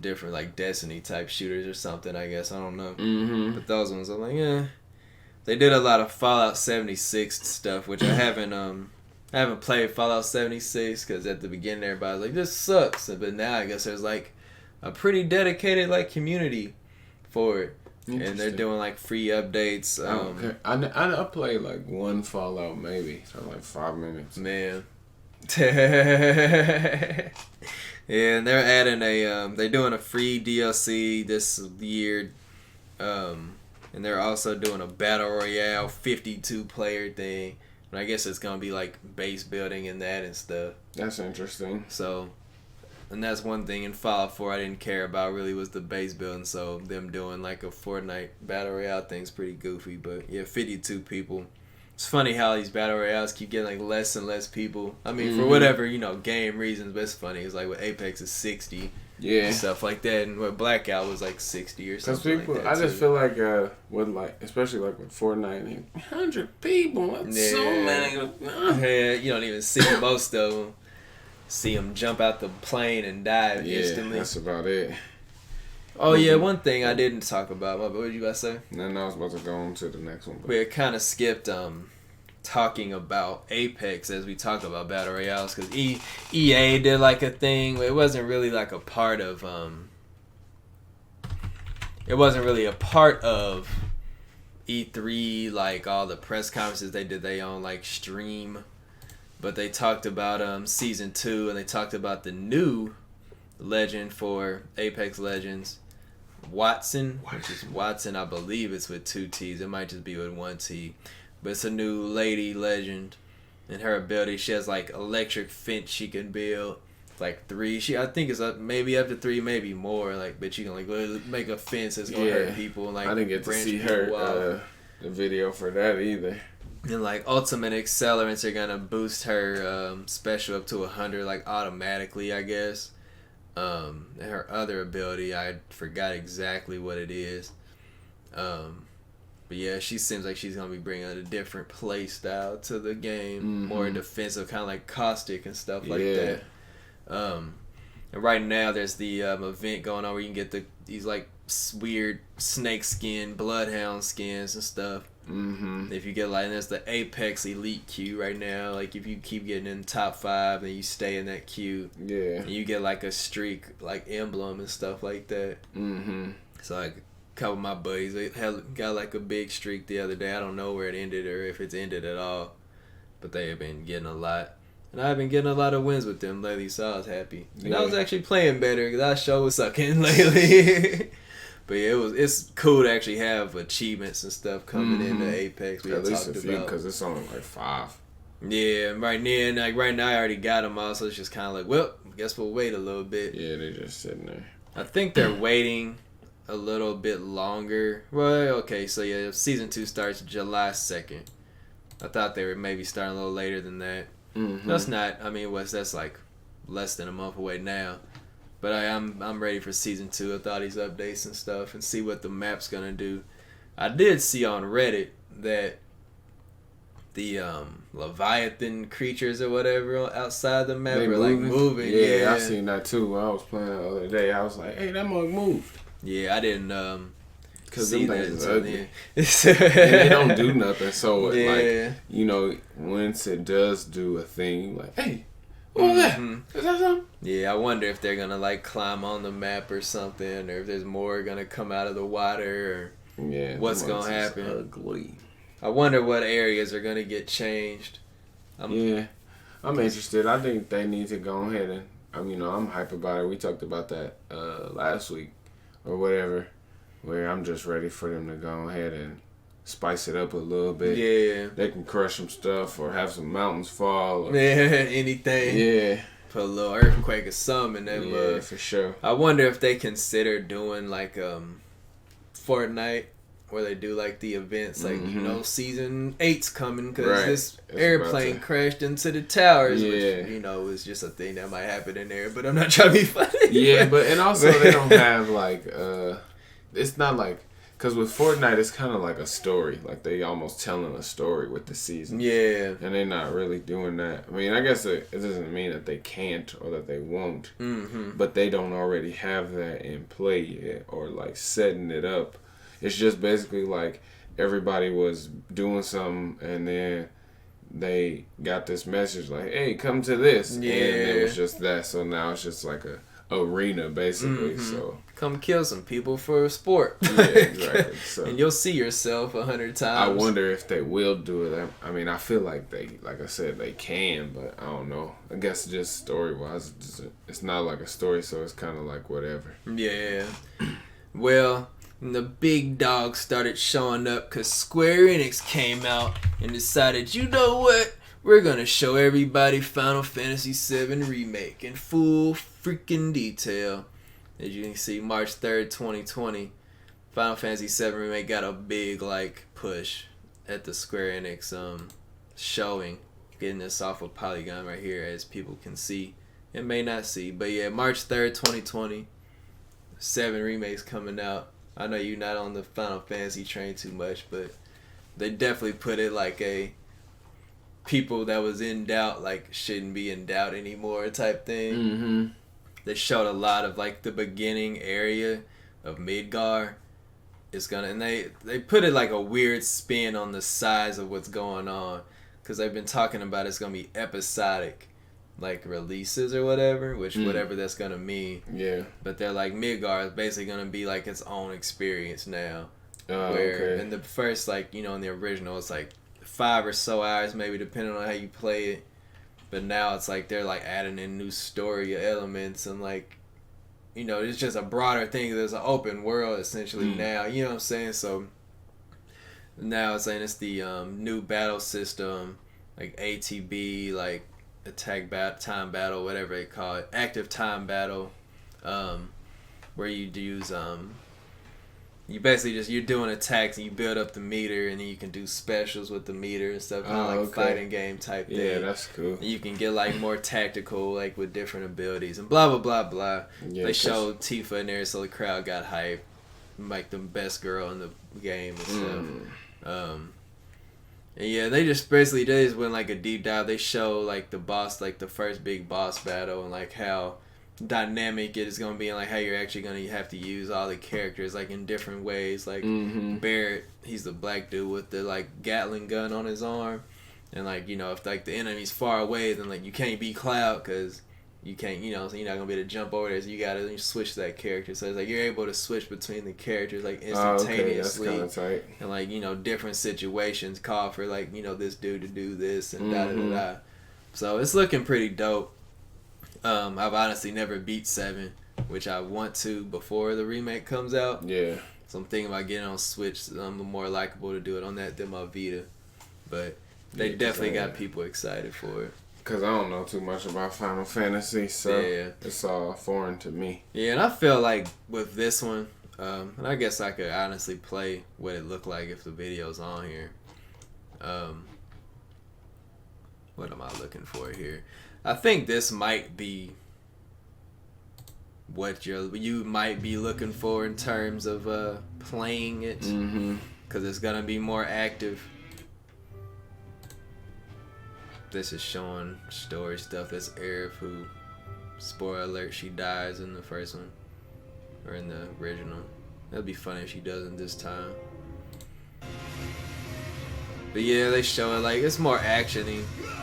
different like Destiny type shooters or something, I guess. I don't know. Mm-hmm. But those ones, I'm like, yeah. They did a lot of Fallout 76 stuff, which I haven't played Fallout 76 because at the beginning everybody was like, this sucks. But now I guess there's like a pretty dedicated like community for it. And they're doing like free updates. I played like one Fallout maybe for like 5 minutes. Man. Yeah, and they're adding they're doing a free DLC this year. And they're also doing a Battle Royale 52 player thing. And I guess it's going to be like base building and that and stuff. That's interesting. So, and that's one thing in Fallout 4 I didn't care about really was the base building. So them doing like a Fortnite Battle Royale thing's pretty goofy. But yeah, 52 people. It's funny how these Battle Royales keep getting like less and less people. I mean, for whatever, game reasons, but it's funny. It's like with Apex is 60. Yeah. And stuff like that. And with Blackout was like 60 or something. Because people, like that I just feel like with like, especially like with Fortnite, 100 people. That's so many. Yeah, you don't even see most of them. See them jump out the plane and die instantly. That's about it. Oh yeah, one thing I didn't talk about. What were you about to say? Then I was about to go on to the next one. But We kind of skipped talking about Apex as we talk about Battle Royales because EA did like a thing. It wasn't really like a part of. It wasn't really a part of E3, like all the press conferences they did. They on like stream. But they talked about Season 2, and they talked about the new legend for Apex Legends, Watson, which is Watson, I believe it's with 2 T's. It might just be with 1 T. But it's a new lady legend, and her ability, she has like electric fence she can build, like 3. I think it's maybe up to 3, maybe more. Like, but you can like literally make a fence that's gonna hurt people. And, like, I didn't get to see her the video for that either. And like ultimate accelerants are gonna boost her special up to 100 like automatically, I guess. And her other ability, I forgot exactly what it is. But yeah, she seems like she's gonna be bringing a different play style to the game, more defensive, kind of like caustic and stuff like that. And right now there's the event going on where you can get these like weird snake skin, bloodhound skins and stuff. Mm-hmm. If you get like, there's the Apex Elite queue right now. Like if you keep getting in the top 5 and you stay in that queue, Yeah. and you get like a streak, like emblem and stuff like that. Mm-hmm. So like a couple of my buddies, they got like a big streak the other day. I don't know where it ended or if it's ended at all, but they have been getting a lot. And I've been getting a lot of wins with them lately, so I was happy. And I was actually playing better because I sure was sucking lately. But yeah, it's cool to actually have achievements and stuff coming into Apex. We At least talked a few, about because it's only like 5. Yeah, right now I already got them all, so it's just kind of like, well, I guess we'll wait a little bit. Yeah, they're just sitting there. I think they're waiting a little bit longer. Well, okay, so yeah, season 2 starts July 2nd. I thought they were maybe starting a little later than that. Mm-hmm. That's not. I mean, that's like less than a month away now. But I'm ready for season 2 with all these updates and stuff and see what the map's gonna do. I did see on Reddit that the Leviathan creatures or whatever outside the map are like moving. Yeah, I seen that too. When I was playing the other day, I was like, hey, that mug moved. Yeah, I didn't Because see them that things until ugly. then. And they don't do nothing. So, Yeah. like, you know, once it does do a thing, like, hey, what was that? Is that something? Yeah, I wonder if they're gonna like climb on the map or something, or if there's more gonna come out of the water, Yeah. What's them gonna mugs is happen? Ugly. or I wonder what areas are gonna get changed. I'm interested. I think they need to go ahead and, I'm hype about it. We talked about that last week or whatever, where I'm just ready for them to go ahead and spice it up a little bit. Yeah. They can crush some stuff or have some mountains fall. Or, Yeah, anything. yeah. Put a little earthquake or something in that Yeah, mug. for sure. I wonder if they consider doing like Fortnite, where they do like the events, like season 8's coming because this It's airplane about to- crashed into the towers, Yeah. which is just a thing that might happen in there. But I'm not trying to be funny. Yeah, and also they don't have like it's not like, because with Fortnite it's kind of like a story, like they almost telling a story with the season. Yeah. And they're not really doing that. I mean, I guess it doesn't mean that they can't or that they won't, but they don't already have that in play yet or like setting it up. It's just basically like everybody was doing something and then they got this message like, hey, come to this. Yeah. And it was just that. So now it's just like a arena basically. So Come kill some people for a sport. yeah, exactly. So And you'll see yourself 100 times. I wonder if they will do it. I mean, I feel like like I said, they can, but I don't know. I guess just story-wise, it's not like a story, so it's kind of like whatever. Yeah. Well, the big dogs started showing up because Square Enix came out and decided, you know what? We're going to show everybody Final Fantasy VII Remake in full freaking detail. As you can see, March 3rd, 2020, Final Fantasy VII Remake got a big push at the Square Enix showing. Getting this off of Polygon right here, as people can see and may not see. But yeah, March 3rd, 2020, 7 Remake's coming out. I know you're not on the Final Fantasy train too much, but they definitely put it like a people that was in doubt shouldn't be in doubt anymore type thing. Mm-hmm. They showed a lot of the beginning area of Midgar. It's gonna, and they put it like a weird spin on the size of what's going on, because they've been talking about it's gonna be episodic releases or whatever, which whatever that's gonna mean. Yeah. But they're like Midgar is basically gonna be its own experience now. Okay. In the first in the original it's 5 or so hours maybe, depending on how you play it. But now it's they're adding in new story elements and it's just a broader thing. There's an open world essentially now. You know what I'm saying? So now it's saying it's the new battle system, ATB, attack time battle, whatever they call it, active time battle, where you use you basically you're doing attacks and you build up the meter, and then you can do specials with the meter and stuff, kind of fighting game type thing. Yeah, that's cool. And you can get more tactical, with different abilities and blah blah blah blah. Yeah, They showed Tifa in there, so the crowd got hyped, the best girl in the game and stuff. And yeah, they just went a deep dive. They show the boss, the first big boss battle, and how dynamic it is going to be, and like how you're actually going to have to use all the characters like in different ways. Like Barrett, he's the black dude with the like Gatling gun on his arm, and like, you know, if like the enemy's far away, then like you can't be Cloud because you can't, you know, so you're not gonna be able to jump over there, so you gotta switch that character. So it's like you're able to switch between the characters like instantaneously. Okay, that's kind of tight. And like, you know, different situations call for like, you know, this dude to do this and da da da da. So it's looking pretty dope. I've honestly never beat 7, which I want to before the remake comes out. Yeah. So I'm thinking about getting on Switch. I'm more likable to do it on that than my Vita. But they definitely got people excited for it. Because I don't know too much about Final Fantasy, so yeah. It's all foreign to me. Yeah, and I feel like with this one, and I guess I could honestly play what it looked like if the video's on here. What am I looking for here? I think this might be what you might be looking for in terms of playing it. Because it's going to be more active. This is showing story stuff. That's Aerith, who, spoiler alert, she dies in the first one. Or in the original. That'd be funny if she doesn't this time. But yeah, they show it like it's more action-y.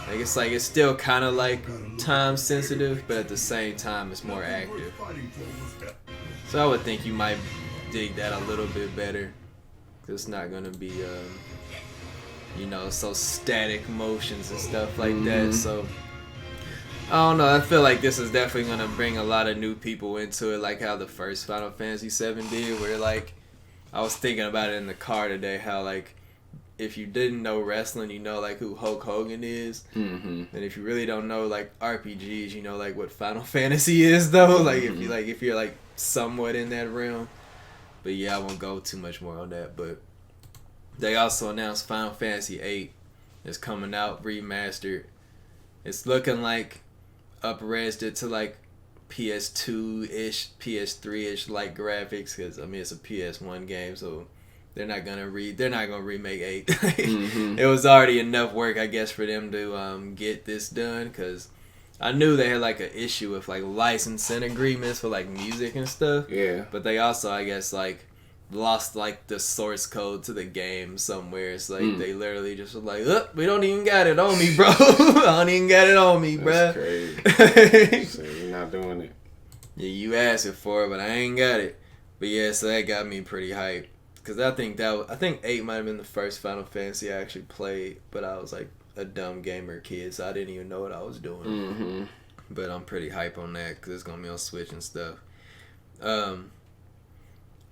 Like it's still kind of like time sensitive, but at the same time it's more active. So I would think you might dig that a little bit better. 'Cause it's not gonna be you know, so static motions and stuff like that. So I don't know, I feel like this is definitely gonna bring a lot of new people into it, like how the first Final Fantasy VII did, where like I was thinking about it in the car today, how like if you didn't know wrestling, you know like who Hulk Hogan is. And if you really don't know like RPGs, you know like what Final Fantasy is though. Like if you're like somewhat in that realm. But yeah, I won't go too much more on that. But they also announced Final Fantasy VIII is coming out remastered. It's looking like up-resed it to like PS2-ish, PS3-ish like graphics, because I mean it's a PS1 game, so they're not gonna remake 8. It was already enough work, I guess, for them to get this done, because I knew they had like an issue with like licensing agreements for like music and stuff. Yeah. But they also, I guess, like lost like the source code to the game somewhere. It's like they literally just were like, oh, we don't even got it on me, bro. I don't even got it on me, bro. That's crazy. So you're not doing it. Yeah, you asked it for it, but I ain't got it. But yeah, so that got me pretty hyped. Cause I think 8 might have been the first Final Fantasy I actually played, but I was like a dumb gamer kid, so I didn't even know what I was doing. But I'm pretty hype on that because it's gonna be on Switch and stuff.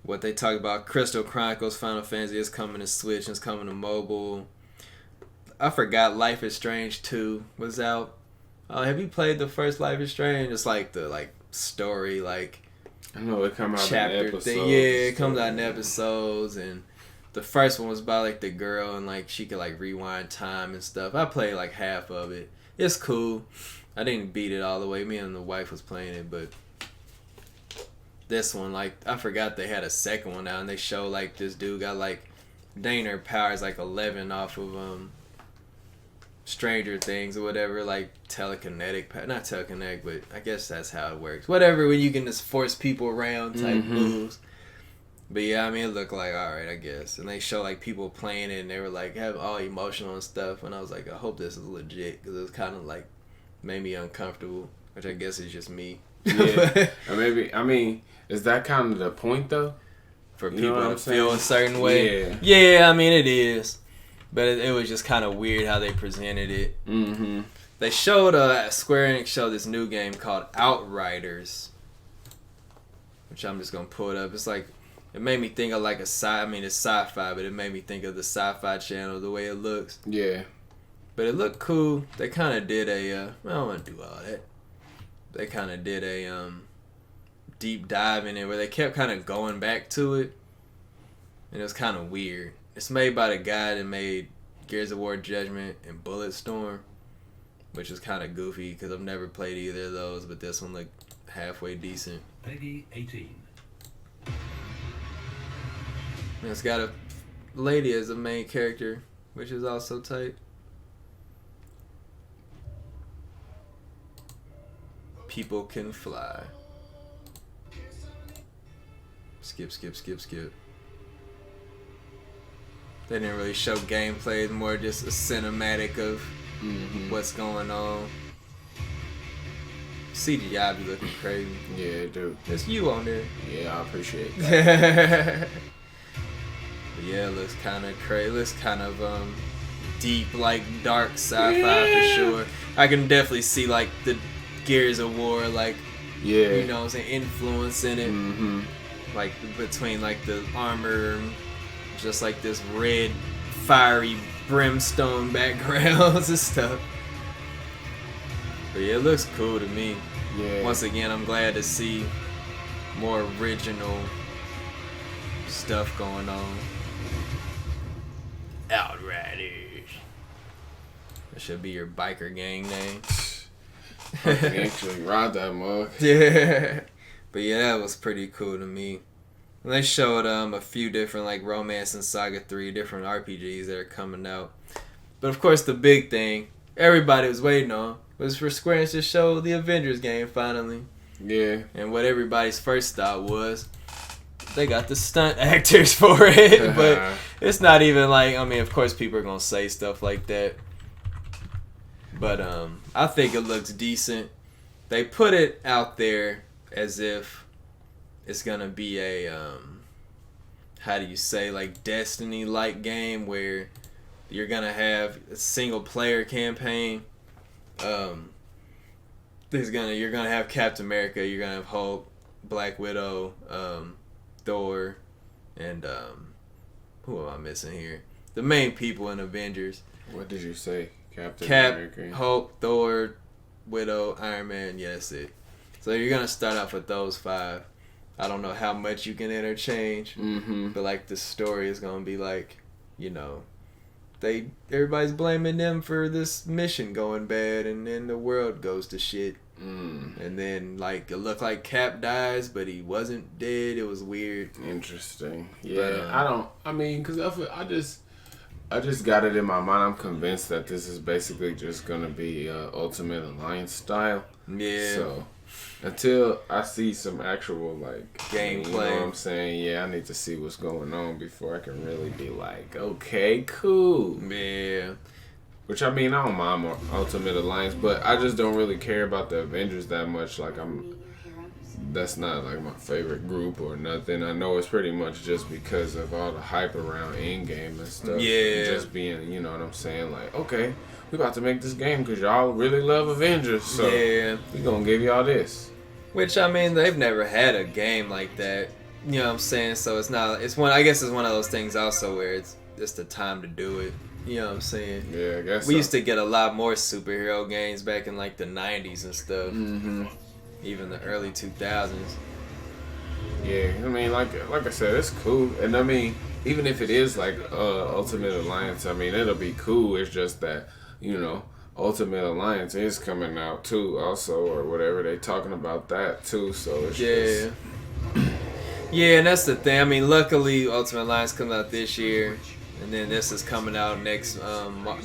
What they talk about, Crystal Chronicles Final Fantasy is coming to Switch and it's coming to mobile. I forgot Life is Strange 2 was out. Have you played the first Life is Strange? It's like the story I know it come out chapter in episodes. thing. Yeah, it comes out in episodes, and the first one was about like the girl and like she could like rewind time and stuff. I played like half of it. It's cool. I didn't beat it all the way. Me and the wife was playing it, but this one, like, I forgot they had a second one out, and they show like this dude got like Dana powers like 11 off of Stranger Things or whatever, like telekinetic, not telekinetic, but I guess that's how it works. Whatever, when you can just force people around type moves. But yeah, I mean, it looked like alright, I guess. And they show like people playing it, and they were like have all emotional and stuff. And I was like, I hope this is legit, because it was kind of like made me uncomfortable, which I guess is just me. Yeah, or maybe, I mean, is that kind of the point though? For You know people what to I'm feel saying? a certain way. Yeah. Yeah, I mean, it is. But it was just kind of weird how they presented it. They showed, Square Enix showed this new game called Outriders, which I'm just going to pull it up. It's like, it made me think of like it's sci-fi, but it made me think of the Sci-Fi Channel, the way it looks. Yeah. But it looked cool. They kind of did I don't want to do all that. They kind of did a deep dive in it where they kept kind of going back to it. And it was kind of weird. It's made by the guy that made Gears of War Judgment and Bulletstorm, which is kind of goofy because I've never played either of those, but this one looked halfway decent. Peggy 18. And it's got a lady as the main character, which is also tight. people can fly. Skip. They didn't really show gameplay, more just a cinematic of what's going on. CGI be looking crazy. Yeah, dude. There's you on there. Yeah, I appreciate that. But yeah, it looks kind of crazy. It looks kind of deep, like dark sci-fi for sure. I can definitely see like the Gears of War, like you know what I'm saying, influence in it. Like between like the armor, just like this red, fiery brimstone backgrounds and stuff. But yeah, it looks cool to me. Yeah. Once again, I'm glad to see more original stuff going on. Outriders. That should be your biker gang name. I can actually ride that mug. Yeah. But yeah, that was pretty cool to me. And they showed a few different like Romance and Saga 3 different RPGs that are coming out. But of course the big thing everybody was waiting on was for Square Enix to show the Avengers game finally. Yeah. And what everybody's first thought was they got the stunt actors for it. But it's not even like, I mean, of course people are going to say stuff like that. But I think it looks decent. They put it out there as if it's going to be a, how do you say, like Destiny-like game where you're going to have a single-player campaign. You're gonna have Captain America, you're gonna have Hulk, Black Widow, Thor, and who am I missing here? The main people in Avengers. What did you say? Captain America, Hulk, Thor, Widow, Iron Man. Yeah, that's it. So you're gonna start off with those 5. I don't know how much you can interchange, but like the story is gonna be like, you know, everybody's blaming them for this mission going bad, and then the world goes to shit. And then like it looked like Cap dies, but he wasn't dead. It was weird. Interesting. Yeah, because I just got it in my mind. I'm convinced that this is basically just gonna be Ultimate Alliance style. Yeah. So until I see some actual like gameplay, you know what I'm saying? Yeah, I need to see what's going on before I can really be like, okay, cool. Yeah. Which I mean, I don't mind more Ultimate Alliance, but I just don't really care about the Avengers that much. Like that's not like my favorite group or nothing. I know it's pretty much just because of all the hype around Endgame and stuff. Yeah. Just being, you know what I'm saying? Like, okay, we about to make this game because y'all really love Avengers, so we gonna give y'all this. Which I mean, they've never had a game like that. You know what I'm saying? So it's not. It's one. I guess it's one of those things also where it's the time to do it. You know what I'm saying? Yeah, I guess we used to get a lot more superhero games back in like the 90s and stuff. Even the early 2000s. Yeah, I mean, like I said, it's cool. And I mean, even if it is like Ultimate Alliance, I mean, it'll be cool. It's just that, you know, Ultimate Alliance is coming out too also, or whatever. They talking about that too, so it's just... Yeah, and that's the thing. I mean, luckily Ultimate Alliance comes out this year. And then this is coming out next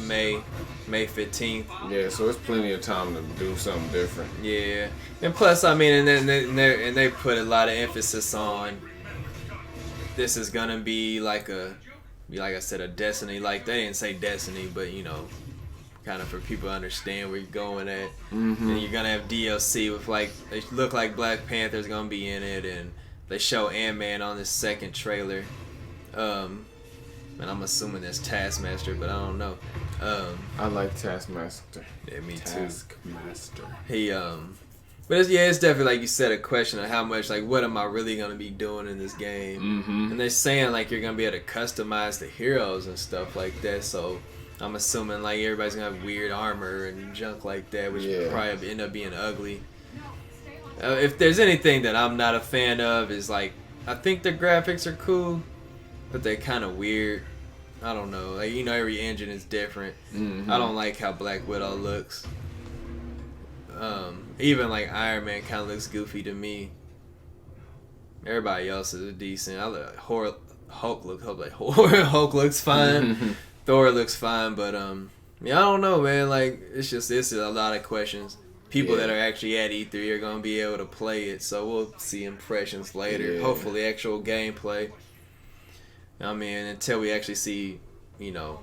May 15th. Yeah, so it's plenty of time to do something different. Yeah, and plus, I mean, and they put a lot of emphasis on this is gonna be like I said, a Destiny. Like they didn't say Destiny, but you know, kind of for people to understand where you're going at. And you're gonna have DLC with like they look like Black Panther's gonna be in it, and they show Ant-Man on this second trailer. And I'm assuming that's Taskmaster, but I don't know. I like Taskmaster. Yeah, me too. Taskmaster. He but it's definitely like you said, a question of how much, like, what am I really gonna be doing in this game? And they're saying like you're gonna be able to customize the heroes and stuff like that. So I'm assuming like everybody's gonna have weird armor and junk like that, which would probably end up being ugly. If there's anything that I'm not a fan of, is like I think the graphics are cool, but they're kind of weird. I don't know. Like, you know, every engine is different. I don't like how Black Widow looks. Even like Iron Man kind of looks goofy to me. Everybody else is decent. Hulk looks fine. Thor looks fine, but yeah, I don't know, man. Like it's a lot of questions. people that are actually at E3 are gonna be able to play it. So we'll see impressions later. Yeah. Hopefully, actual gameplay. I mean, until we actually see,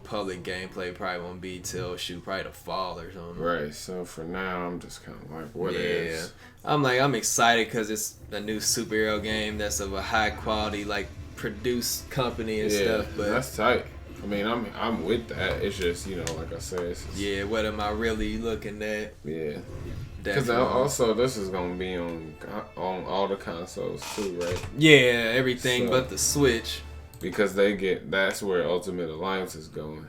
public gameplay, probably won't be till probably the fall or something. Right. So for now, I'm just kind of like, what is? I'm excited because it's a new superhero game that's of a high quality, like produced company and stuff. But that's tight. I mean, I'm with that. It's just, like I said. It's just, what am I really looking at? Yeah. Because also this is gonna be on all the consoles too, right? Yeah, everything but the Switch. Because that's where Ultimate Alliance is going,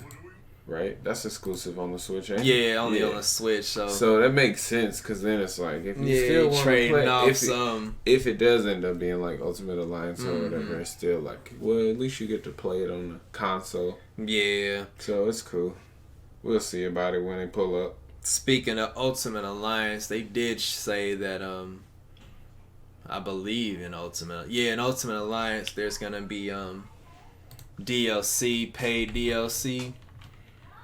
right? That's exclusive on the Switch, ain't it? Yeah, only on the Switch. So that makes sense, because then it's like, if you still want to play, if it does end up being like Ultimate Alliance or whatever, it's still like, well, at least you get to play it on the console. Yeah. So it's cool. We'll see about it when they pull up. Speaking of Ultimate Alliance, they did say that I believe in in Ultimate Alliance there's gonna be DLC, paid DLC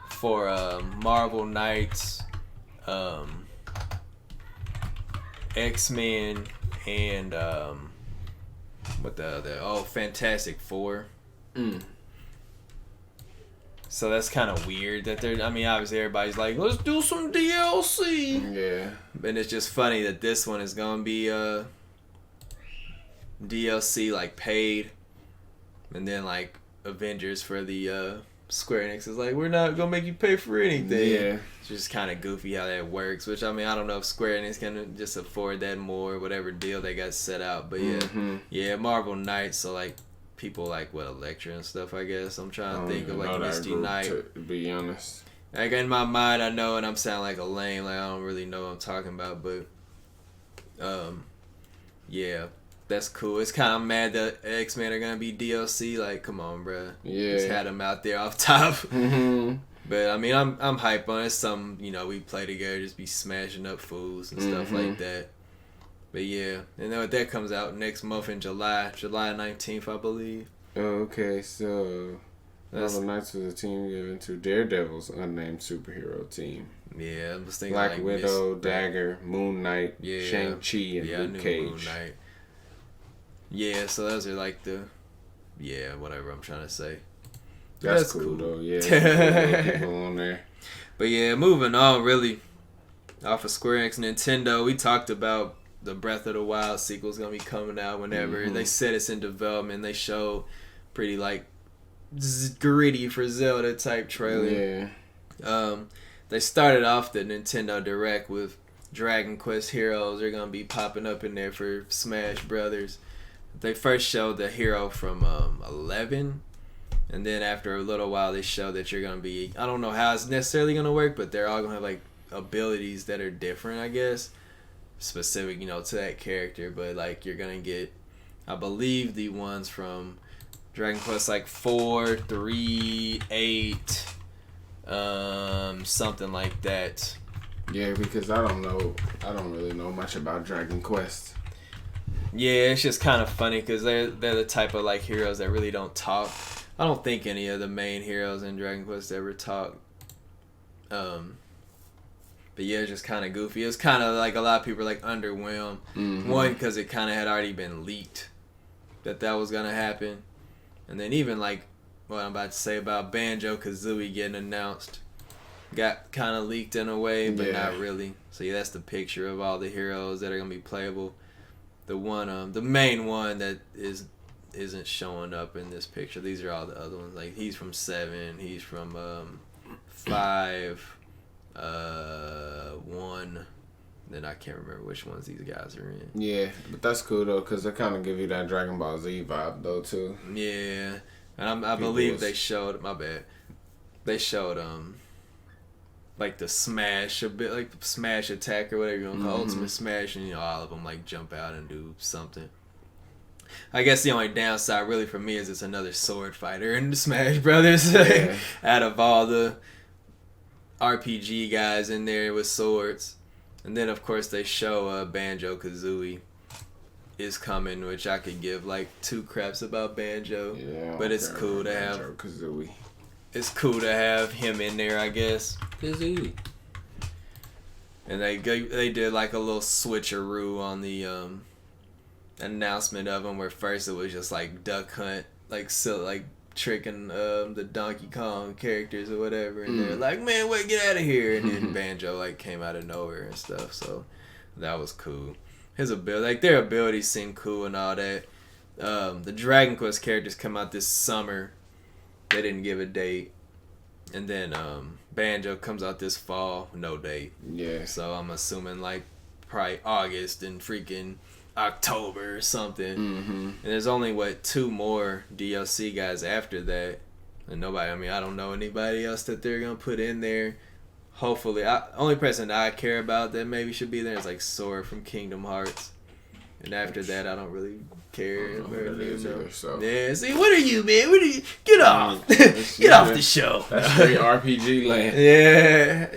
for Marvel Knights, X-Men, and what the other? Oh, Fantastic Four. So that's kind of weird that they're. I mean, obviously everybody's like, let's do some DLC. Yeah. And it's just funny that this one is gonna be DLC like paid, and then like Avengers for the Square Enix is like, we're not gonna make you pay for anything. Yeah. It's just kind of goofy how that works. Which, I mean, I don't know if Square Enix can just afford that more, whatever deal they got set out. But yeah, Marvel Knights. So like people like Elektra and stuff. I guess I'm trying to think of like Misty Knight. To be honest, like in my mind, I know, and I'm sounding like a lame. Like I don't really know what I'm talking about, but yeah. That's cool. It's kind of mad that X-Men are gonna be DLC. Like, come on, bro. Yeah. Just had them out there off top. But I mean, I'm hype on it. It's something, we play together, just be smashing up fools and stuff like that. But yeah, and then that comes out next month in July 19th, I believe. Okay, so Marvel Knights was a team given to Daredevil's unnamed superhero team. Yeah, I was thinking Black like Widow, Dagger, Moon Knight, Shang-Chi, and Luke Cage. Moon Knight. Yeah, so those are like whatever I'm trying to say. That's cool though. Yeah, people on there. But yeah, moving on, really, off of Square Enix, Nintendo, we talked about the Breath of the Wild sequel's gonna be coming out whenever. They said it's in development. They showed pretty like gritty for Zelda type trailer. Yeah. They started off the Nintendo Direct with Dragon Quest heroes. They're gonna be popping up in there for Smash Brothers. They first showed the hero from 11, and then after a little while they showed that you're going to be, I don't know how it's necessarily going to work, but they're all going to have like abilities that are different, I guess, specific, to that character. But like you're going to get, I believe, the ones from Dragon Quest like 4, 3, 8, something like that. Yeah, because I don't really know much about Dragon Quest. Yeah, it's just kind of funny because they're the type of like heroes that really don't talk. I don't think any of the main heroes in Dragon Quest ever talk. But yeah, it's just kind of goofy. It's kind of like a lot of people are like underwhelmed. One, because it kind of had already been leaked that was gonna happen, and then even like what I'm about to say about Banjo-Kazooie getting announced got kind of leaked in a way, but not really. So yeah, that's the picture of all the heroes that are gonna be playable. The one, the main one that isn't showing up in this picture. These are all the other ones. Like he's from 7. He's from 5. 1. Then I can't remember which ones these guys are in. Yeah, but that's cool though, cause they kind of give you that Dragon Ball Z vibe though too. Yeah, and I believe they showed. My bad. They showed like the smash, a bit like the smash attack or whatever you want to call it, ultimate smash, and all of them like jump out and do something. I guess the only downside really for me is it's another sword fighter in the Smash Brothers. Out of all the RPG guys in there with swords, and then of course they show Banjo-Kazooie is coming, which I could give like 2 craps about Banjo. Yeah, but it's cool to have And they did like a little switcheroo on the announcement of them, where first it was just like Duck Hunt, like tricking the Donkey Kong characters or whatever, and they're like, man, wait, get out of here, and then Banjo like came out of nowhere and stuff, so that was cool. His ability, like their abilities seem cool and all that. The Dragon Quest characters come out this summer. They didn't give a date. And then Banjo comes out this fall, no date. Yeah. So I'm assuming like probably August and freaking October or something. And there's only 2 more DLC guys after that. And I don't know anybody else that they're gonna put in there. Hopefully, only person I care about that maybe should be there is like Sora from Kingdom Hearts. And after that, I don't really care. Yeah, see, what are you, man? What are you? Get off! Get off the show. That's straight RPG land.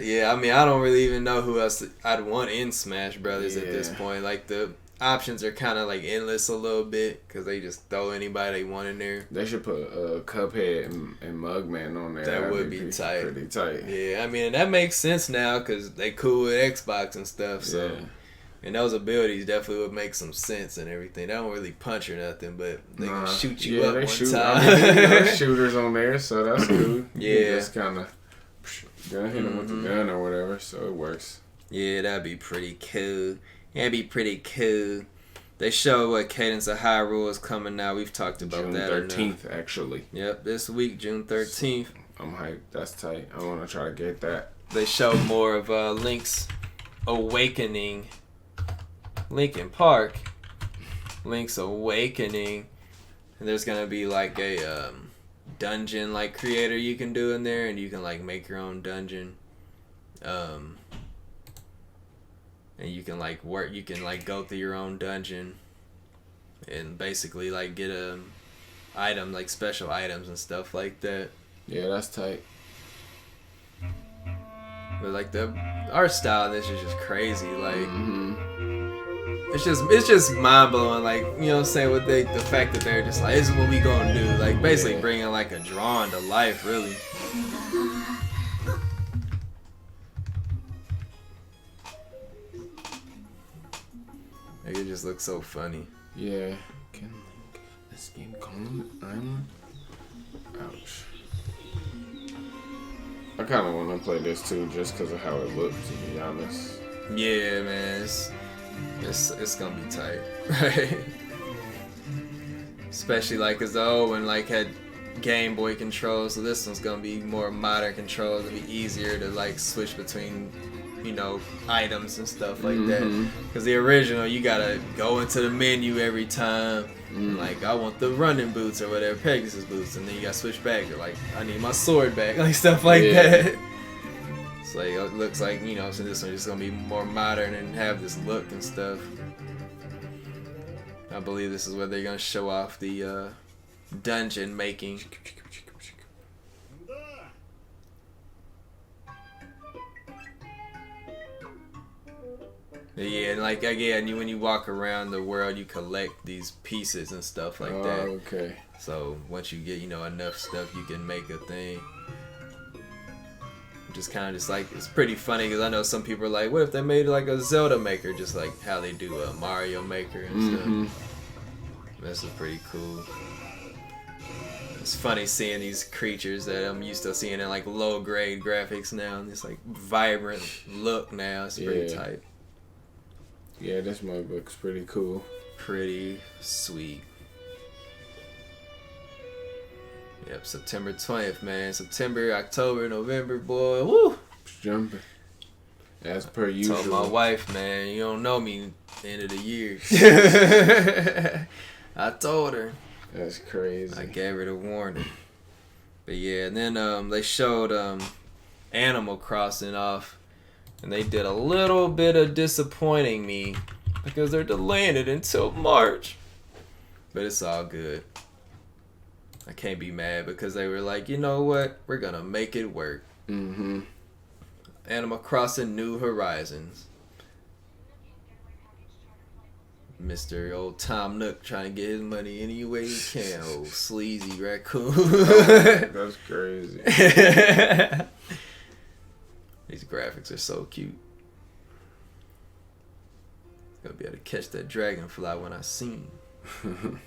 Yeah. I mean, I don't really even know who else I'd want in Smash Brothers at this point. Like the options are kind of like endless a little bit because they just throw anybody they want in there. They should put Cuphead and Mugman on there. That would be tight. Pretty tight. Yeah, I mean, that makes sense now because they cool with Xbox and stuff. So. Yeah. And those abilities definitely would make some sense and everything. They don't really punch or nothing, but they can shoot you up one time. I mean, there's shooters on there, so that's cool. Yeah. You just kind of hit them with the gun or whatever, so it works. Yeah, that'd be pretty cool. They show what Cadence of Hyrule is coming now. We've talked about June that. June 13th, actually. Yep, this week, June 13th. I'm hyped. That's tight. I want to try to get that. They show more of Link's Awakening. Linkin Park, Link's Awakening, and there's gonna be like a dungeon like creator you can do in there, and you can like make your own dungeon, and you can like go through your own dungeon, and basically like get item like special items and stuff like that. Yeah, that's tight. But like the art style, this is just crazy. Like. It's just mind blowing, like, you know what I'm saying, with the fact that they're just like, this is what we gonna do, like basically bringing like a drawing to life, really. Like, it just looks so funny. Yeah. Can Link escape Common Island? Ouch. I kind of want to play this too, just because of how it looks, to be honest. Yeah, man. It's gonna be tight, right? Especially like as the old one like had Game Boy controls, so this one's gonna be more modern controls. It'll be easier to like switch between, you know, items and stuff like that. Because the original, you gotta go into the menu every time. Like, I want the running boots or whatever, Pegasus boots, and then you gotta switch back. Or like, I need my sword back, like stuff like that. So like, it looks like, you know, so this one's just gonna be more modern and have this look and stuff. I believe this is where they're gonna show off the dungeon making. Yeah, and like again, when you walk around the world, you collect these pieces and stuff like that. Okay. So once you get, you know, enough stuff, you can make a thing. Just kind of just like, it's pretty funny because I know some people are like, what if they made like a Zelda Maker, just like how they do a Mario Maker and stuff. This is pretty cool. It's funny seeing these creatures that I'm used to seeing in like low grade graphics now, and this like vibrant look now. It's pretty tight. Yeah, this mug looks pretty cool. Pretty sweet. Yep, September 20th, man. September, October, November, boy. Woo! Jumping. As per usual. Told my wife, man, you don't know me at the end of the year. I told her. That's crazy. I gave her the warning. But yeah, and then they showed Animal Crossing off. And they did a little bit of disappointing me because they're delaying it until March. But it's all good. I can't be mad because they were like, you know what? We're going to make it work. Animal Crossing New Horizons. Mr. Old Tom Nook trying to get his money any way he can. Old sleazy raccoon. That's crazy. These graphics are so cute. Gonna be able to catch that dragonfly when I see him.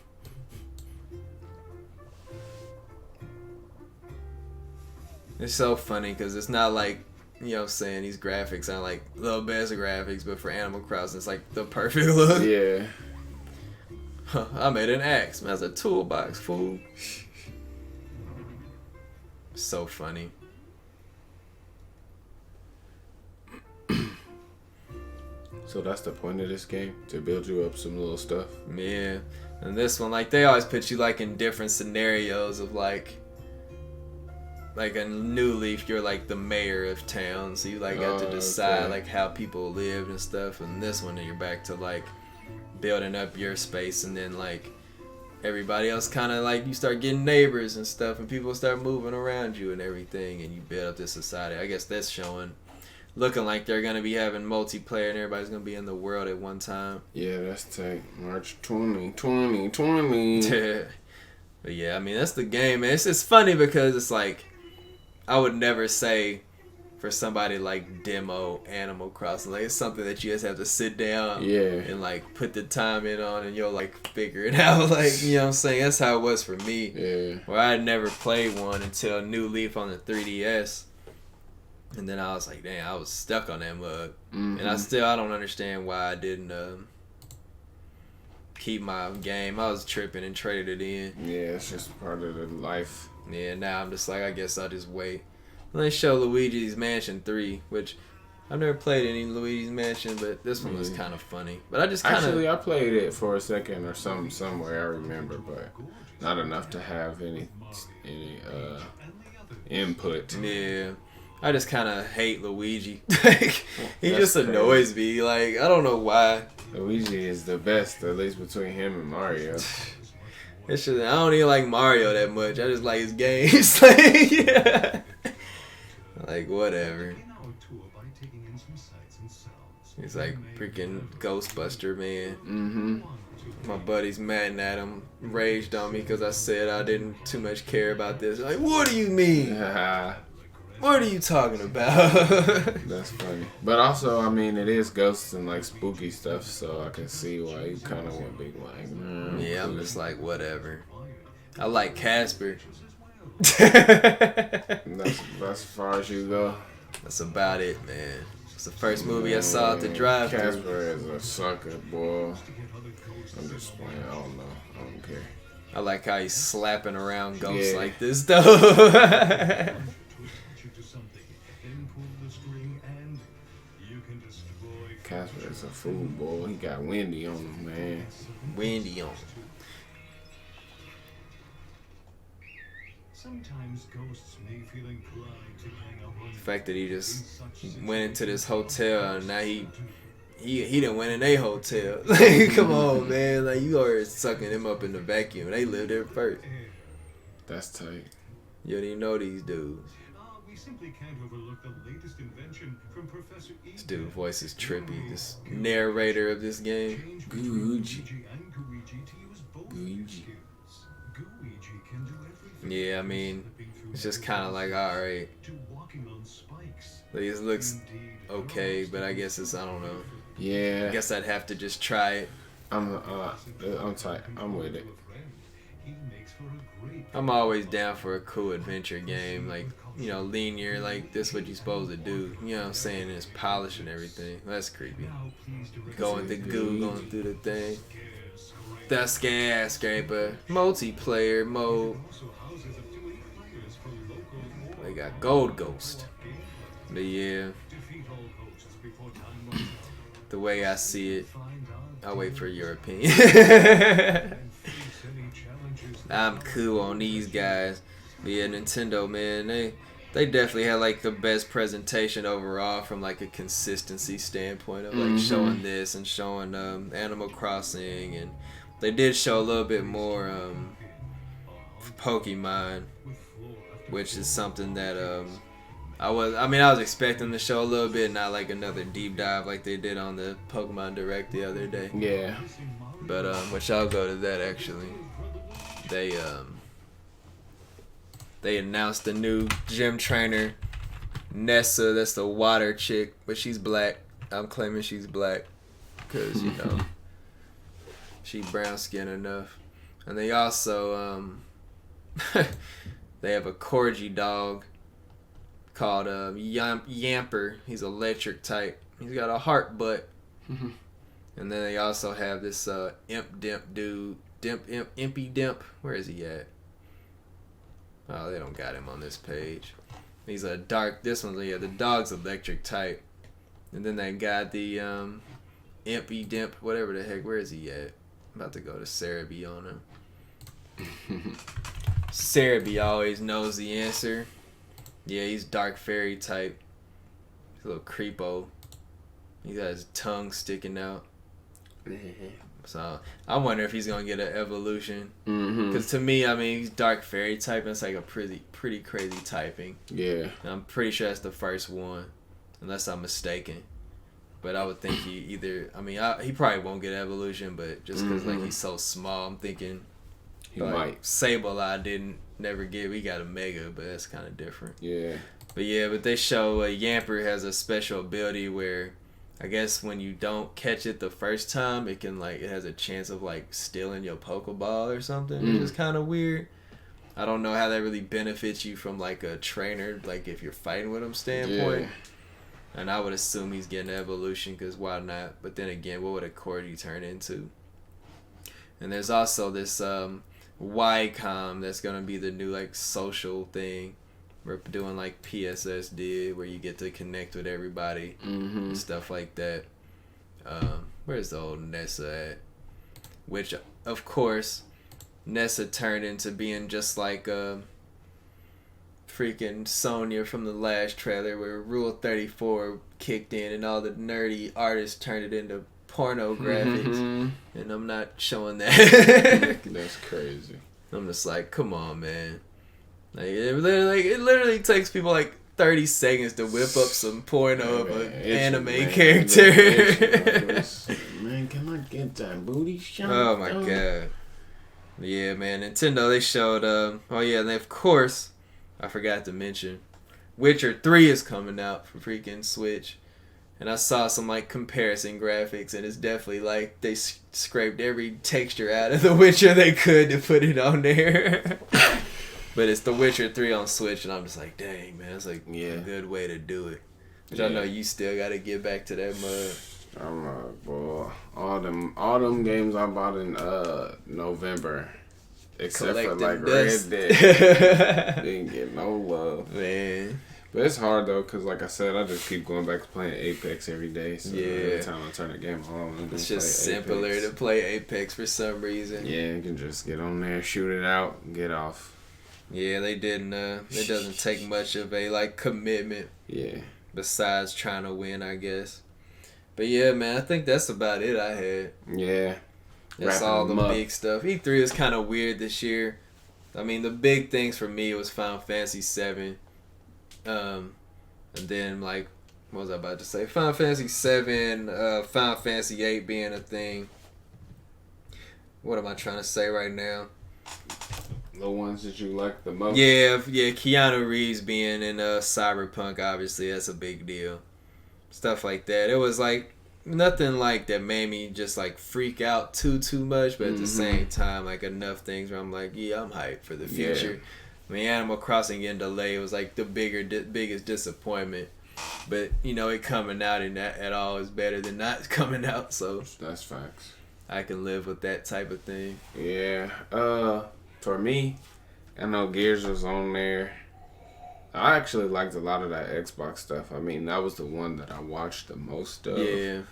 It's so funny because it's not like, you know what I'm saying, these graphics aren't like the best graphics, but for Animal Crossing, it's like the perfect look. Yeah. I made an axe. Man, that's a toolbox, fool. So funny. So that's the point of this game? To build you up some little stuff? Yeah. And this one, like, they always put you, like, in different scenarios of, like a New Leaf, you're, like, the mayor of town. So you, like, got to decide, okay. like, how people live and stuff. And this one, you're back to, like, building up your space. And then, like, everybody else kind of, like, you start getting neighbors and stuff. And people start moving around you and everything. And you build up this society. I guess that's showing... Looking like they're going to be having multiplayer and everybody's going to be in the world at one time. Yeah, that's tight. March 2020. But yeah, I mean, that's the game, man. It's just funny because it's like, I would never say for somebody like demo Animal Crossing. Like, it's something that you just have to sit down and like put the time in on and you'll like figure it out. Like, you know what I'm saying? That's how it was for me. Yeah. Where I had never played one until New Leaf on the 3DS. And then I was like, damn, I was stuck on that mug. Mm-hmm. And I don't understand why I didn't keep my game. I was tripping and traded it in. Yeah, it's just part of the life. Yeah, now I'm just like, I guess I'll just wait. And they show Luigi's Mansion 3, which I've never played any Luigi's Mansion, but this one was kind of funny. But I just kind of... Actually, I played it for a second or somewhere, I remember, but not enough to have any input. Yeah. I just kind of hate Luigi. He just annoys me. Like, I don't know why. Luigi is the best, at least between him and Mario. It's just, I don't even like Mario that much. I just like his games. Like, yeah. Like, whatever. He's like freaking Ghostbuster, man. Mm-hmm. My buddy's mad at him, raged on me because I said I didn't too much care about this. Like, what do you mean? What are you talking about? That's funny. But also, I mean, it is ghosts and like spooky stuff, so I can see why you kind of want big like. Yeah, I'm just like, whatever. I like Casper. That's as far as you go. That's about it, man. It's the first movie I saw at the drive-thru. Casper is a sucker, boy. I'm just playing. I don't know. I don't care. I like how he's slapping around ghosts like this, though. Casper is a fool, boy. He got Wendy on him, man. Wendy on him. Sometimes ghosts may feel inclined to hang out on The fact that he just went into this hotel and now he didn't went in a hotel. Like, come on, man. Like, you are sucking him up in the vacuum. They lived there first. That's tight. You don't even know these dudes. We simply can't overlook the latest invention from Professor E. This dude's voice is trippy. This narrator of this game. Gucci. Yeah, I mean, it's just kind of like, alright. Like, it looks okay, but I guess it's, I don't know. Yeah. I guess I'd have to just try it. I'm tight. I'm with it. I'm always down for a cool adventure game, like, you know, linear, like, this what you're supposed to do. You know what I'm saying? It's polished and everything. That's creepy. Going through goo, going through the thing. That skyscraper. Multiplayer mode. They got Gold Ghost. But yeah. The way I see it, I'll wait for your opinion. I'm cool on these guys. But yeah, Nintendo, man, they definitely had like the best presentation overall from like a consistency standpoint of like showing this and showing Animal Crossing, and they did show a little bit more Pokemon, which is something that I was expecting to show a little bit, not like another deep dive like they did on the Pokemon Direct the other day. Yeah. But which I'll go to that actually. They announced a new gym trainer, Nessa. That's the water chick, but she's black. I'm claiming she's black. because you know she brown skin enough. And they also they have a corgi dog called Yamper. He's electric type. He's got a heart butt. And then they also have this imp dimp dude, impy dimp. Where is he at? Oh, they don't got him on this page. He's a dark. This one's the dog's electric type. And then they got the impy dimp, whatever the heck. Where is he at? I'm about to go to Cerebi on him. Cerebi always knows the answer. Yeah, he's dark fairy type. He's a little creepo. He got his tongue sticking out. So I wonder if he's gonna get an evolution. Because to me, I mean, he's dark fairy type. And it's like a pretty crazy typing. Yeah. And I'm pretty sure that's the first one, unless I'm mistaken. But I would think he probably won't get evolution, but just because like he's so small, I'm thinking he like, might. Sableye never get. We got a mega, but that's kind of different. Yeah. But they show Yamper has a special ability where I guess when you don't catch it the first time, it has a chance of like stealing your Pokeball or something, which is kind of weird. I don't know how that really benefits you from like a trainer, like if you're fighting with him standpoint. Yeah. And I would assume he's getting evolution because why not? But then again, what would a corgi turn into? And there's also this YCOM that's gonna be the new like social thing. We're doing like PSS did, where you get to connect with everybody and stuff like that. Where's the old Nessa at? Which, of course, Nessa turned into being just like freaking Sonya from the last trailer, where Rule 34 kicked in and all the nerdy artists turned it into porno graphics. And I'm not showing that. That's crazy. I'm just like, come on, man. Like it literally takes people like 30 seconds to whip up some porno of an anime character. Man, can I get that booty shot? Oh my god. Yeah, man. Nintendo, they showed and then of course, I forgot to mention, Witcher 3 is coming out for freaking Switch. And I saw some like comparison graphics, and it's definitely like they scraped every texture out of The Witcher they could to put it on there. But it's The Witcher 3 on Switch, and I'm just like, dang, man, it's like a good way to do it. Which I know you still got to get back to that mud. I'm like, boy, all them games I bought in November, except Collecting for like dust. Red Dead, didn't get no love. Man. But it's hard though, cause like I said, I just keep going back to playing Apex every day. So every time I turn the game on, I'm gonna it's just play simpler Apex. to play Apex for some reason. Yeah, you can just get on there, shoot it out, and get off. Yeah, they didn't. It doesn't take much of a like commitment. Yeah. Besides trying to win, I guess. But yeah, man, I think that's about it I had. Yeah. That's all the big stuff. E3 is kind of weird this year. I mean, the big things for me was Final Fantasy VII. And then, like, what was I about to say? Final Fantasy VII, Final Fantasy VIII being a thing. What am I trying to say right now? The ones that you like the most. Yeah, Keanu Reeves being in Cyberpunk, obviously, that's a big deal. Stuff like that. It was, like, nothing, like, that made me just, like, freak out too much, but at the same time, like, enough things where I'm like, yeah, I'm hyped for the future. Yeah. I mean, Animal Crossing getting delayed was like the biggest disappointment, but you know, it coming out in that at all is better than not coming out. So that's facts. I can live with that type of thing. Yeah. For me, I know Gears was on there. I actually liked a lot of that Xbox stuff. I mean, that was the one that I watched the most of. Yeah.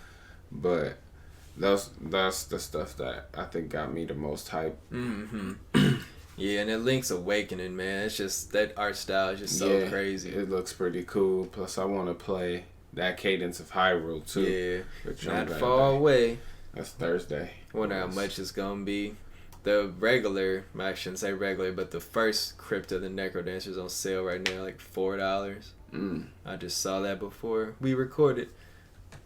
But that's the stuff that I think got me the most hype. Yeah, and it Link's Awakening, man. It's just, that art style is just so crazy. It looks pretty cool. Plus, I want to play that Cadence of Hyrule, too. Yeah, which not far away. That's Thursday. I wonder how much it's going to be. The regular, I shouldn't say regular, but the first Crypt of the Necrodancer is on sale right now, like $4. I just saw that before we recorded.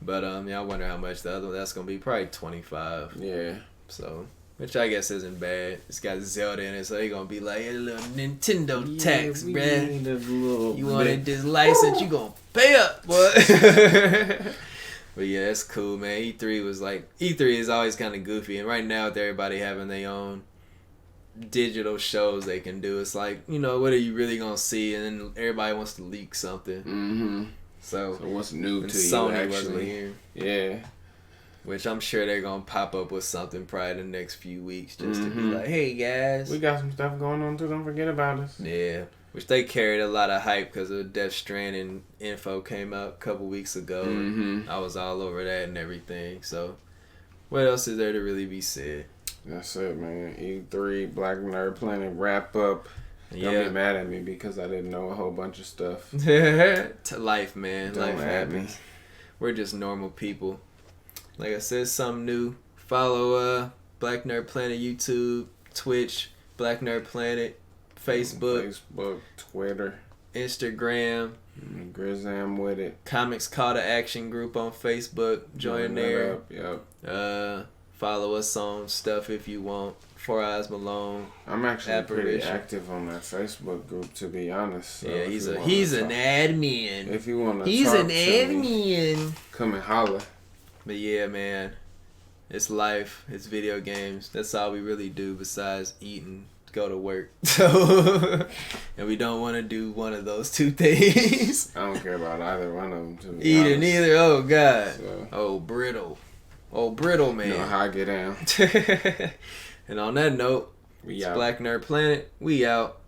But, I wonder how much the other one, that's going to be. Probably $25. Yeah. So... which I guess isn't bad. It's got Zelda in it, so they're going to be like, a little Nintendo tax, bruh. You wanted this license, you going to pay up, boy. But yeah, it's cool, man. E3 is always kind of goofy, and right now with everybody having their own digital shows they can do, it's like, you know, what are you really gonna see? And then everybody wants to leak something. Mm-hmm. So what's new to Sony you actually? wasn't here. Yeah. Which I'm sure they're gonna pop up with something probably the next few weeks just to be like, hey guys, we got some stuff going on too. Don't forget about us. Yeah. Which they carried a lot of hype because of Death Stranding info came out a couple weeks ago. And I was all over that and everything. So, what else is there to really be said? That's it, man. E3, Black Nerd Planet wrap up. Don't get mad at me because I didn't know a whole bunch of stuff. To life, man. Don't Life happens. We're just normal people. Like I said, something new. Follow Black Nerd Planet YouTube, Twitch, Black Nerd Planet, Facebook, Twitter, Instagram, Grizzam with it. Comics Call to Action group on Facebook. Join there. Yep. Follow us on stuff if you want. Four Eyes Malone. I'm actually pretty active on that Facebook group, to be honest. So yeah, he's an admin. If you want to, he's an admin. Come and holler. But yeah, man, it's life. It's video games. That's all we really do besides eat and go to work. So, and we don't want to do one of those two things. I don't care about either one of them. To be Either, honest. neither. Oh God. So, Oh brittle man. You know how I get down. And on that note, it's out. Black Nerd Planet. We out.